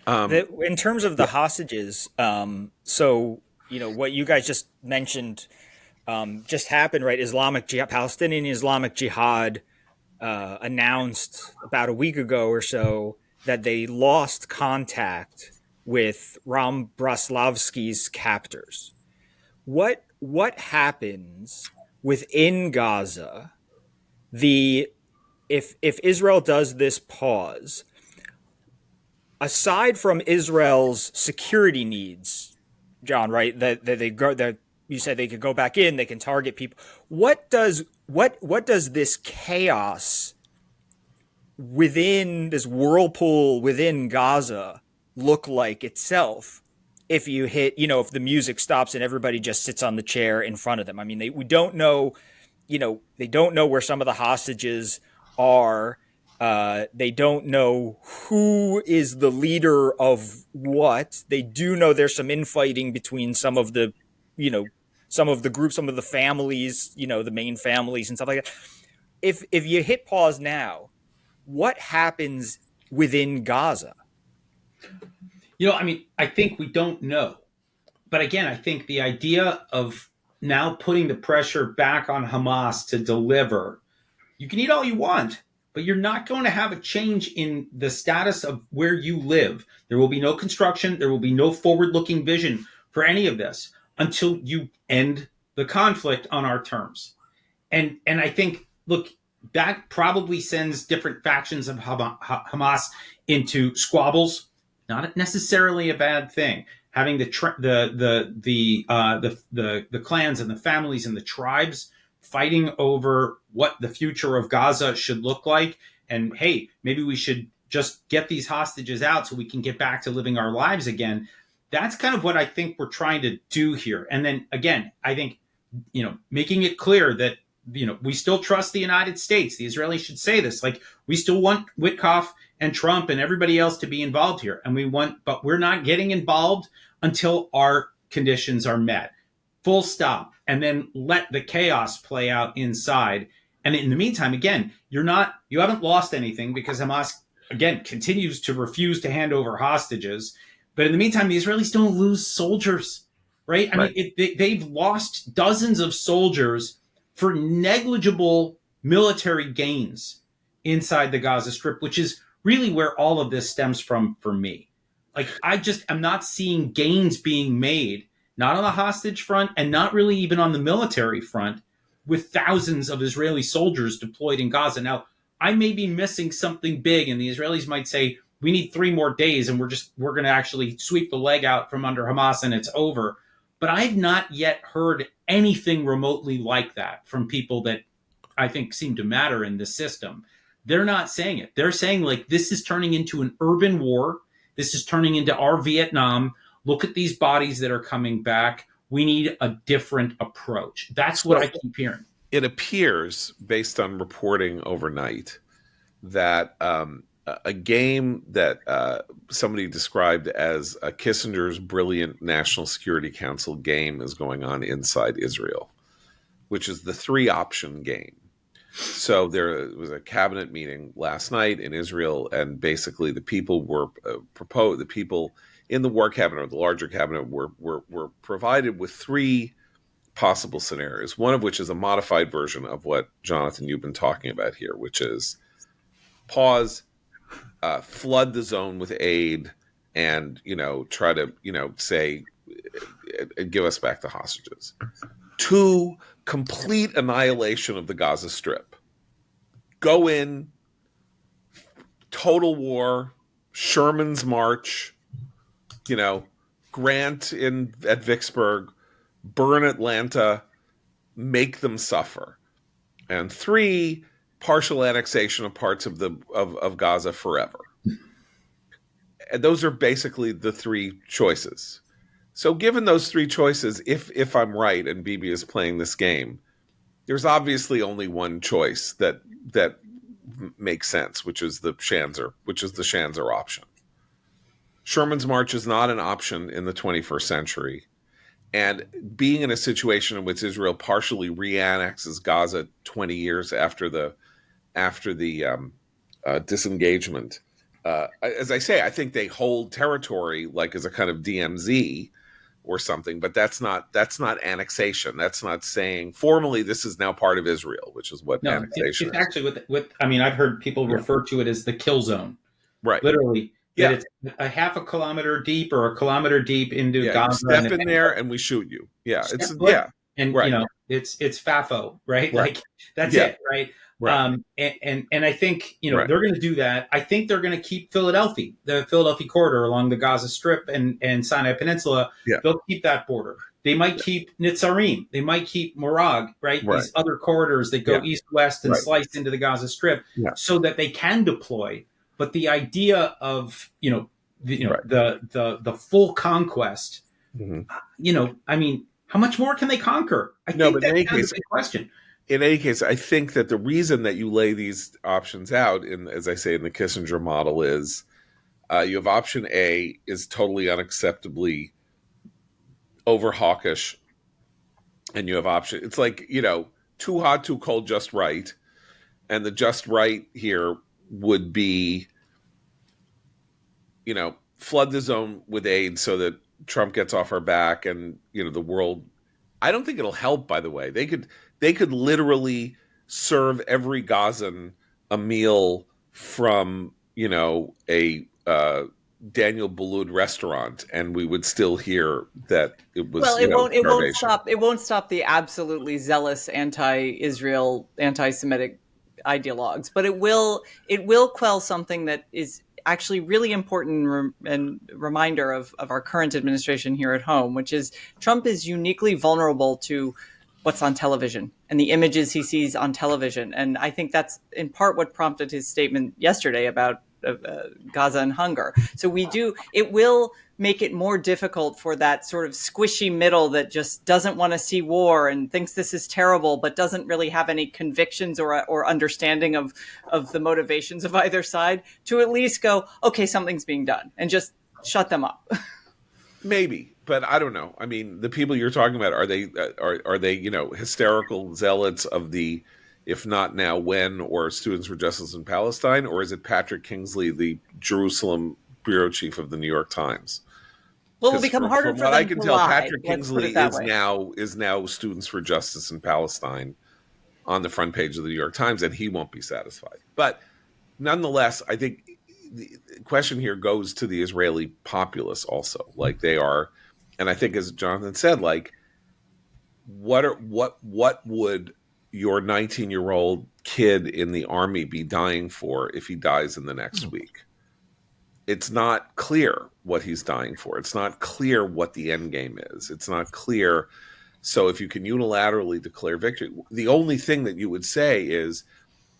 In terms of the hostages, so what you guys just mentioned just happened, right? Palestinian Islamic Jihad announced about a week ago or so that they lost contact with Ram Braslavsky's captors. What happens within Gaza? If Israel does this pause, aside from Israel's security needs, John, right? That you said they could go back in, they can target people. What does this chaos within this whirlpool within Gaza look like itself? If you hit, if the music stops and everybody just sits on the chair in front of them. I mean, we don't know, they don't know where some of the hostages are. They don't know who is the leader of what. They do know there's some infighting between some of the groups, some of the families, the main families and stuff like that. If you hit pause now, what happens within Gaza? I think we don't know. But again, I think the idea of now putting the pressure back on Hamas to deliver, you can eat all you want, but you're not going to have a change in the status of where you live. There will be no construction. There will be no forward-looking vision for any of this until you end the conflict on our terms. And I think, look, that probably sends different factions of Hamas into squabbles. Not necessarily a bad thing. Having the clans and the families and the tribes fighting over what the future of Gaza should look like, and hey, maybe we should just get these hostages out so we can get back to living our lives again. That's kind of what I think we're trying to do here. And then again, I think making it clear that we still trust the United States. The Israelis should say this. Like, we still want Witkoff and Trump and everybody else to be involved here. But we're not getting involved until our conditions are met. Full stop. And then let the chaos play out inside. And in the meantime, again, you haven't lost anything because Hamas, again, continues to refuse to hand over hostages. But in the meantime, the Israelis don't lose soldiers, right? I mean, they've lost dozens of soldiers for negligible military gains inside the Gaza Strip, which is really where all of this stems from for me. Like, I'm not seeing gains being made, not on the hostage front and not really even on the military front, with thousands of Israeli soldiers deployed in Gaza. Now, I may be missing something big, and the Israelis might say, we need 3 more days and we're going to actually sweep the leg out from under Hamas and it's over. But I've not yet heard anything remotely like that from people that I think seem to matter in the system. They're not saying it. They're saying, like, this is turning into an urban war. This is turning into our Vietnam. Look at these bodies that are coming back. We need a different approach. That's what I keep hearing. It appears, based on reporting overnight, that a game that somebody described as a Kissinger's brilliant National Security Council game is going on inside Israel, which is the 3-option game. So there was a cabinet meeting last night in Israel, and basically the people were proposed. The people in the war cabinet or the larger cabinet were provided with 3 possible scenarios. One of which is a modified version of what, Jonathan, you've been talking about here, which is pause, flood the zone with aid, and try to say give us back the hostages. 2, complete annihilation of the Gaza Strip. Go in, total war, Sherman's march, Grant at Vicksburg, burn Atlanta, make them suffer. And 3, partial annexation of parts of Gaza forever. And those are basically the 3 choices. So given those 3 choices, if I'm right and Bibi is playing this game, there's obviously only one choice that makes sense, which is the Shanzer option. Sherman's march is not an option in the 21st century. And being in a situation in which Israel partially re-annexes Gaza 20 years after the after the disengagement. As I say, I think they hold territory like as a kind of DMZ or something, but that's not annexation. That's not saying formally this is now part of Israel, which is what No, annexation it's is. actually with. I mean, I've heard people refer to it as the kill zone. Right. Literally, Yeah. that it's a half a kilometer deep or a kilometer deep into Yeah. Gaza. You step in there and we shoot you. Yeah. It's and Right. it's FAFO, right? Right. Like that's Yeah. it, right? Right. And I think Right. they're going to do that. I think they're going to keep the Philadelphia corridor along the Gaza Strip and Sinai Peninsula. Yeah. They'll keep that border. They might keep Nitzarim. They might keep Morag, right? Right. These other corridors that go east-west and Right. slice into the Gaza Strip, so that they can deploy. But the idea of the full conquest, I mean, how much more can they conquer? I think that's a big question. In any case, I think that the reason that you lay these options out, as I say in the Kissinger model, is you have option A is totally unacceptably over hawkish, and you have option. It's like too hot, too cold, just right, and the just right here would be flood the zone with aid so that Trump gets off our back, and the world. I don't think it'll help. By the way, they could literally serve every Gazan a meal from a Daniel Boulud restaurant, and we would still hear that it was. Well, it won't stop the absolutely zealous anti-Israel, anti-Semitic ideologues, but it will quell something that is actually really important and reminder of our current administration here at home, which is Trump is uniquely vulnerable to what's on television and the images he sees on television. And I think that's in part what prompted his statement yesterday about Gaza and hunger. So it will make it more difficult for that sort of squishy middle that just doesn't want to see war and thinks this is terrible, but doesn't really have any convictions or understanding of the motivations of either side, to at least go, okay, something's being done, and just shut them up. Maybe, but I don't know. I mean, the people you're talking about, are they hysterical zealots of the if not now when, or Students for Justice in Palestine, or is it Patrick Kingsley, the Jerusalem bureau chief of the New York Times? Well, it'll become harder for them to lie. What I can tell, Patrick Kingsley is now Students for Justice in Palestine on the front page of the New York Times, and he won't be satisfied. But nonetheless, I think the question here goes to the Israeli populace also. Like they are, and I think as Jonathan said, like what would your 19-year-old kid in the army be dying for if he dies in the next week? It's not clear what he's dying for. It's not clear what the end game is. It's not clear. So if you can unilaterally declare victory, the only thing that you would say is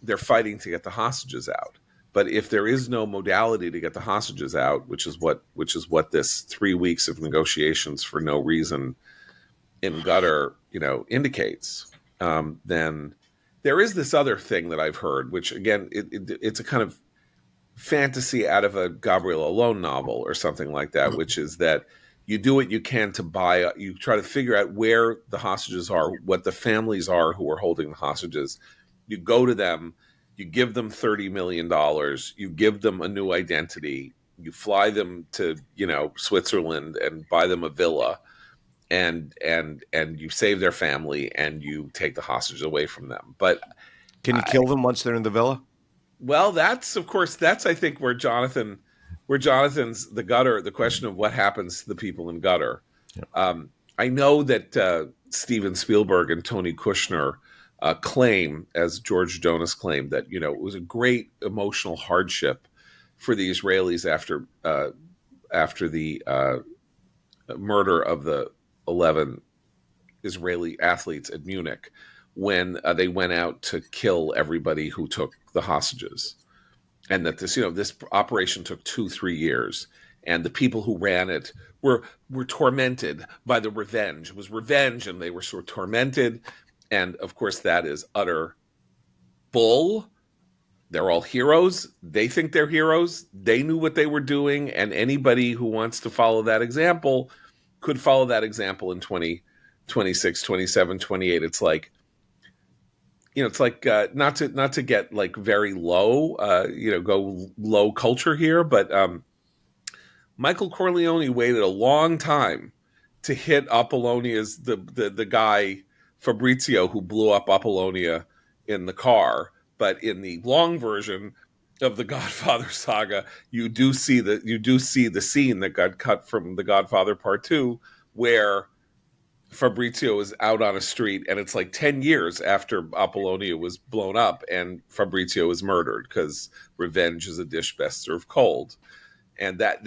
they're fighting to get the hostages out. But if there is no modality to get the hostages out, which is what this 3 weeks of negotiations for no reason in Qatar, indicates, then there is this other thing that I've heard, which again, it's a kind of fantasy out of a Gabriel Allon novel or something like that, which is that you do what you can to buy, you try to figure out where the hostages are, what the families are who are holding the hostages. You go to them, you give them $30 million, you give them a new identity, you fly them to, Switzerland and buy them a villa, and you save their family and you take the hostages away from them. But can you kill them once they're in the villa? Well, that's I think where Jonathan's the Qatar, the question of what happens to the people in Qatar. Yeah. I know that Steven Spielberg and Tony Kushner claim, as George Jonas claimed, that it was a great emotional hardship for the Israelis after the murder of the 11 Israeli athletes at Munich, when they went out to kill everybody who took the hostages, and that this operation took 2-3 years, and the people who ran it were tormented by the revenge. It was revenge, and they were sort of tormented, and of course that is utter bull. They're all heroes. They think they're heroes. They knew what they were doing, and anybody who wants to follow that example could follow that example in 2026, 27, 28. It's like, it's like not to get like very low, go low culture here, but Michael Corleone waited a long time to hit Apollonia's the guy Fabrizio who blew up Apollonia in the car. But in the long version of the Godfather saga, you do see the scene that got cut from The Godfather Part 2, where Fabrizio is out on a street, and it's like 10 years after Apollonia was blown up, and Fabrizio is murdered because revenge is a dish best served cold. And that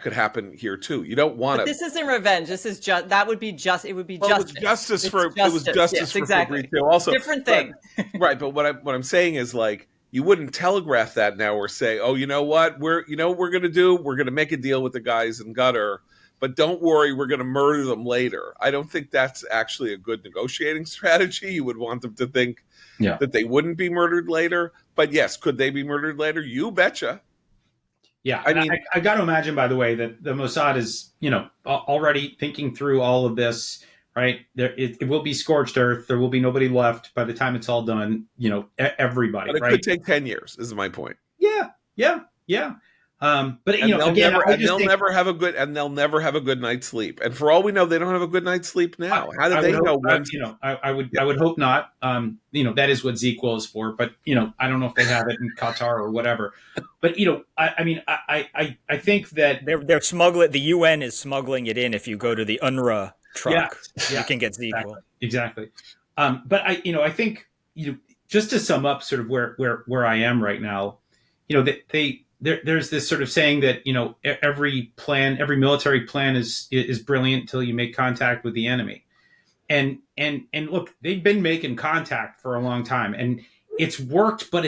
could happen here too. You don't want to. But this isn't revenge. This is just it would be justice. It was justice for yes, for exactly. Fabrizio also. Different thing. Right, but what I'm saying is, like, you wouldn't telegraph that now or say, "Oh, you know what? We're going to do? We're going to make a deal with the guys in Gutter, but don't worry, we're going to murder them later." I don't think that's actually a good negotiating strategy. You would want them to think that they wouldn't be murdered later. But yes, could they be murdered later? You betcha. Yeah, I got to imagine, by the way, that the Mossad is, already thinking through all of this, right? It will be scorched earth. There will be nobody left by the time it's all done. Everybody. But it could take 10 years. Is my point. Yeah. But they'll never have a good night's sleep. And for all we know, they don't have a good night's sleep now. How do they know? I would hope not. That is what Zeke is for. But I don't know if they have it in Qatar or whatever. But I think that they're smuggling. The UN is smuggling it in. If you go to the UNRWA truck, you can get Zeke. Exactly. But I think just to sum up, sort of where I am right now, there's this sort of saying that every military plan is brilliant until you make contact with the enemy, and look, they've been making contact for a long time, and it's worked, but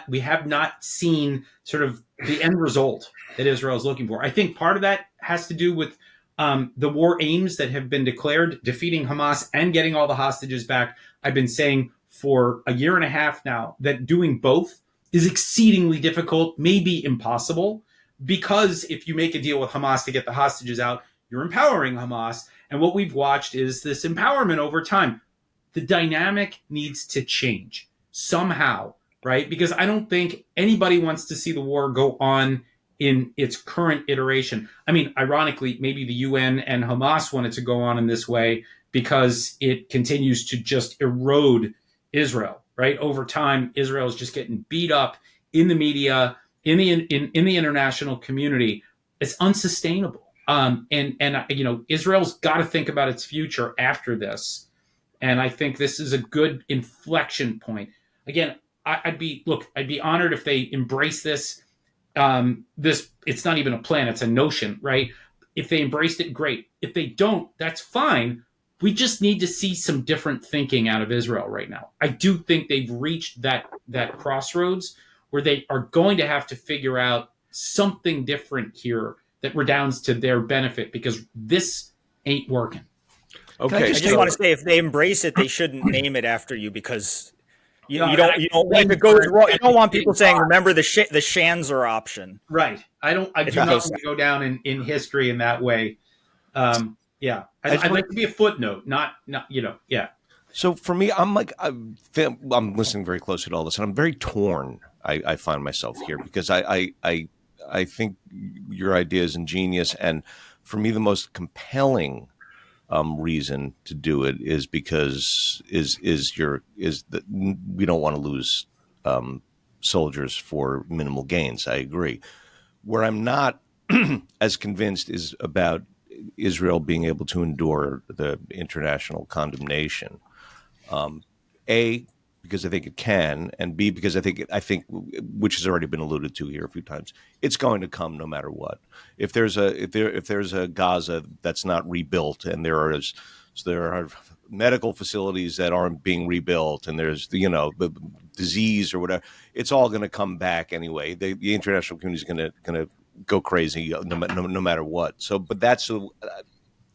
we have not seen sort of the end result that Israel is looking for. I think part of that has to do with the war aims that have been declared, defeating Hamas and getting all the hostages back. I've been saying for a year and a half now that doing both is exceedingly difficult, maybe impossible, because if you make a deal with Hamas to get the hostages out, you're empowering Hamas. And what we've watched is this empowerment over time. The dynamic needs to change somehow, right? Because I don't think anybody wants to see the war go on in its current iteration. I mean, ironically, maybe the UN and Hamas want it to go on in this way because it continues to just erode Israel. Right, over time, Israel is just getting beat up in the media, in the international community. It's unsustainable. Israel's got to think about its future after this, and I think this is a good inflection point. Again, I'd be honored if they embrace this. It's not even a plan; it's a notion, right? If they embraced it, great. If they don't, that's fine. We just need to see some different thinking out of Israel right now. I do think they've reached that crossroads where they are going to have to figure out something different here that redounds to their benefit, because this ain't working. Okay, I just want to say, if they embrace it, they shouldn't name it after you, because you don't if it goes wrong, you don't want people saying, "Remember the Shanzer option." Right. I do not want to go down in history in that way. Yeah, I'd like to be a footnote, not. Yeah. So for me, I'm listening very closely to all this, and I'm very torn. I find myself here because I think your idea is ingenious, and for me, the most compelling reason to do it is because that we don't want to lose soldiers for minimal gains. I agree. Where I'm not as convinced is about Israel being able to endure the international condemnation. A, because I think it can, and B, because I think which has already been alluded to here a few times, it's going to come no matter what. If there's a Gaza that's not rebuilt, and there are medical facilities that aren't being rebuilt, and there's the disease or whatever, it's all going to come back anyway. The international community is going to go crazy no matter what. So, but that's what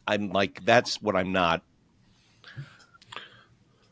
I'm not.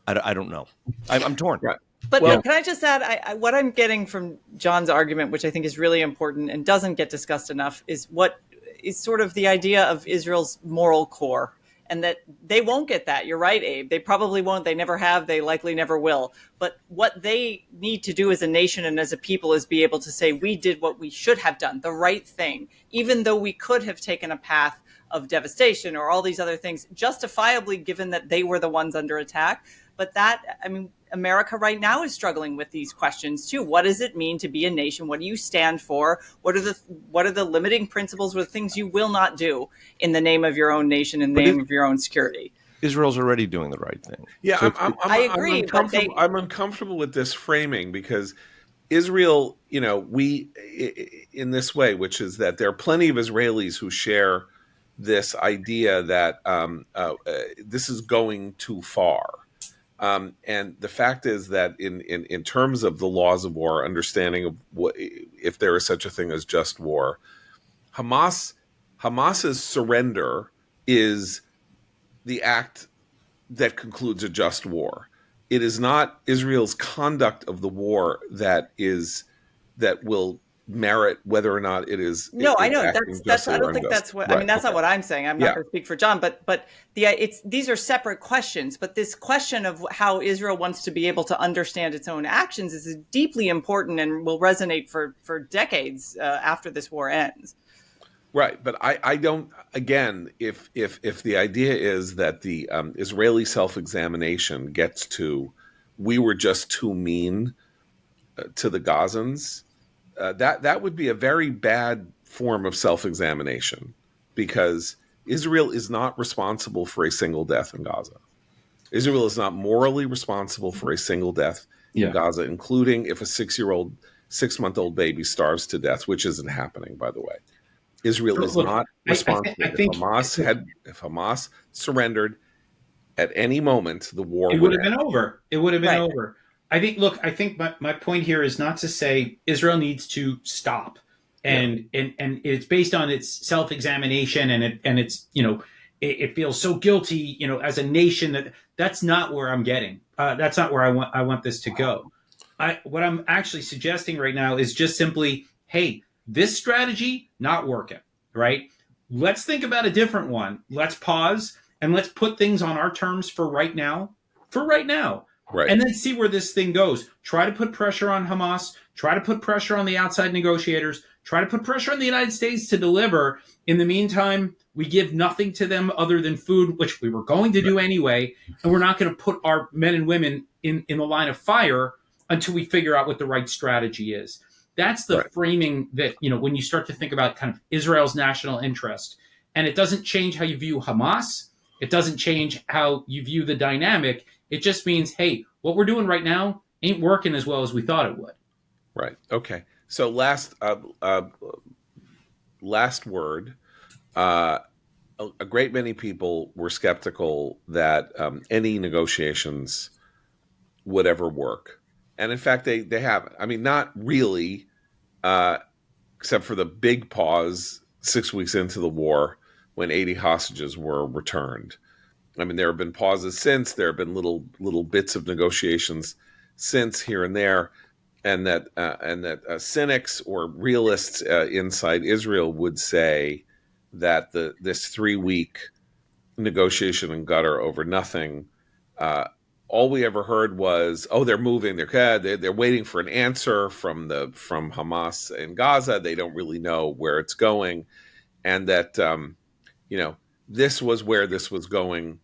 I don't know. I'm torn. Right. But can I just add, what I'm getting from John's argument, which I think is really important and doesn't get discussed enough, is what is sort of the idea of Israel's moral core. and that they won't get that. You're right, Abe. They probably won't. They never have. They likely never will. But what they need to do as a nation and as a people is be able to say, we did what we should have done, the right thing, even though we could have taken a path of devastation or all these other things, justifiably, given that they were the ones under attack. But that, I mean, America right now is struggling with these questions too. What does it mean to be a nation? What do you stand for? What are the limiting principles or things you will not do in the name of your own nation, in the name of your own security? Israel's already doing the right thing. Yeah, So I agree, but I'm uncomfortable with this framing because Israel, we in this way, which is that there are plenty of Israelis who share this idea that this is going too far. And the fact is that in terms of the laws of war, understanding of what, if there is such a thing as just war, Hamas's surrender is the act that concludes a just war. It is not Israel's conduct of the war that will merit whether or not it is. No, I know that's. I don't think that's what. Right. I mean, that's not what I'm saying. I'm not going to speak for John, but these are separate questions. But this question of how Israel wants to be able to understand its own actions is deeply important and will resonate for decades after this war ends. Right, but I don't. Again, if the idea is that the Israeli self-examination gets to, we were just too mean to the Gazans. That would be a very bad form of self-examination, because Israel is not responsible for a single death in Gaza. Israel is not morally responsible for a single death in Gaza, including if a 6-month-old baby starves to death, which isn't happening, by the way. Israel is not responsible. I think if Hamas surrendered at any moment, the war would have been over. It would have been over. I think my point here is not to say Israel needs to stop, and it's based on its self-examination, and it's it feels so guilty as a nation. That's not where I'm getting. That's not where I want this to go. What I'm actually suggesting right now is just simply, hey, this strategy not working, right? Let's think about a different one. Let's pause and let's put things on our terms for right now. Right. And then see where this thing goes. Try to put pressure on Hamas. Try to put pressure on the outside negotiators. Try to put pressure on the United States to deliver. In the meantime, we give nothing to them other than food, which we were going to do anyway. And we're not going to put our men and women in the line of fire until we figure out what the right strategy is. That's the framing that, when you start to think about kind of Israel's national interest. And it doesn't change how you view Hamas. It doesn't change how you view the dynamic. It just means, hey, what we're doing right now ain't working as well as we thought it would. Right. Okay. So last word. A great many people were skeptical that any negotiations would ever work, and in fact, they haven't. I mean, not really, except for the big pause 6 weeks into the war when 80 hostages were returned. I mean, there have been pauses since. There have been little bits of negotiations since here and there, and that cynics or realists inside Israel would say that this 3-week negotiation in Qatar over nothing. All we ever heard was, "Oh, they're moving. They're waiting for an answer from Hamas in Gaza. They don't really know where it's going," and that this was where this was going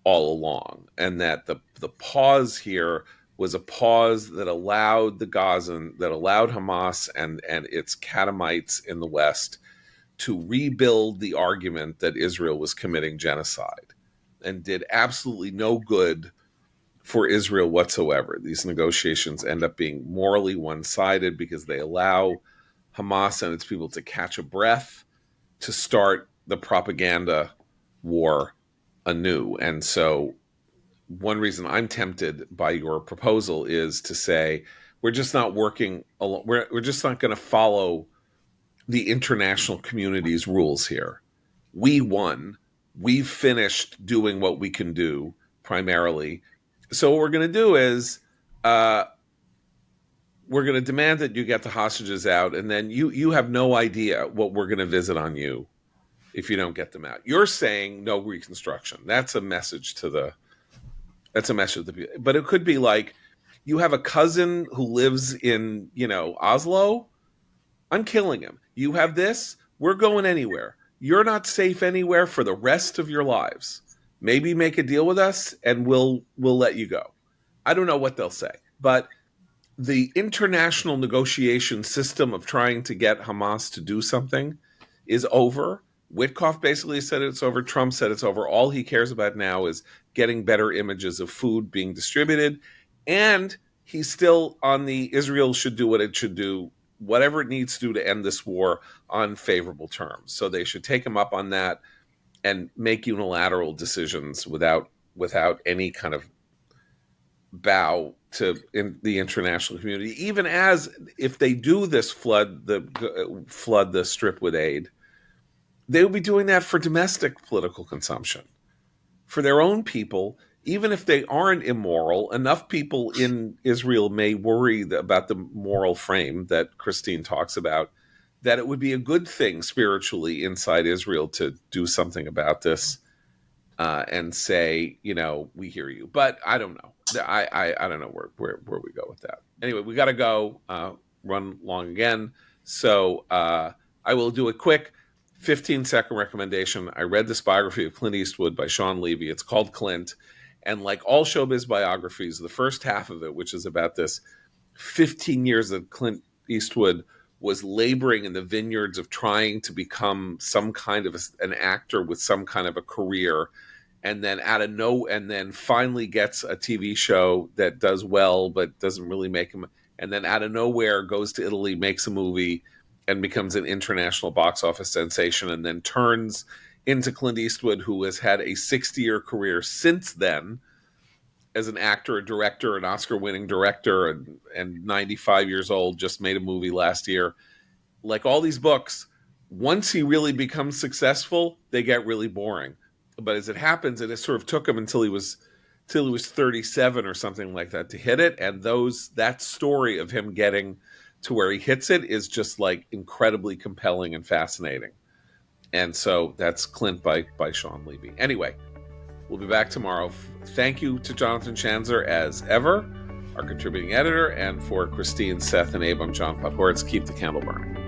all along, and that the pause here was a pause that allowed Hamas and its catamites in the West to rebuild the argument that Israel was committing genocide, and did absolutely no good for Israel whatsoever. These negotiations end up being morally one-sided because they allow Hamas and its people to catch a breath to start the propaganda war anew. And so one reason I'm tempted by your proposal is to say, we're just not working along. We're just not going to follow the international community's rules here. We won. We've finished doing what we can do primarily. So what we're going to do is we're going to demand that you get the hostages out, and then you have no idea what we're going to visit on you if you don't get them out. You're saying no reconstruction. That's a message to the people. But it could be like, you have a cousin who lives in, Oslo. I'm killing him. You have this. We're going anywhere. You're not safe anywhere for the rest of your lives. Maybe make a deal with us and we'll let you go. I don't know what they'll say, but the international negotiation system of trying to get Hamas to do something is over. Witkoff basically said it's over. Trump said it's over. All he cares about now is getting better images of food being distributed. And he's still on the Israel should do what it should do, whatever it needs to do to end this war on favorable terms. So they should take him up on that and make unilateral decisions without any kind of bow to in the international community. Even as if they do this flood the strip with aid, they will be doing that for domestic political consumption, for their own people. Even if they aren't immoral, enough people in Israel may worry about the moral frame that Christine talks about, that it would be a good thing spiritually inside Israel to do something about this and say, we hear you. But I don't know. I don't know where we go with that. Anyway, we got to go, run long again. So I will do a quick 15-second recommendation. I read this biography of Clint Eastwood by Sean Levy. It's called Clint. And like all showbiz biographies, the first half of it, which is about this 15 years that Clint Eastwood was laboring in the vineyards of trying to become some kind of an actor with some kind of a career, and then and then finally gets a TV show that does well but doesn't really make him, and then out of nowhere goes to Italy, makes a movie, and becomes an international box office sensation, and then turns into Clint Eastwood, who has had a 60-year career since then as an actor, a director, an Oscar-winning director, and 95 years old, just made a movie last year. Like all these books, once he really becomes successful, they get really boring. But as it happens, it sort of took him until he was 37 or something like that to hit it. And that story of him getting to where he hits it is just like incredibly compelling and fascinating. And so that's Clint by Sean Levy. Anyway, we'll be back tomorrow. Thank you to Jonathan Schanzer, as ever, our contributing editor, and for Christine, Seth, and Abe, I'm John Podhoretz. Keep the candle burning.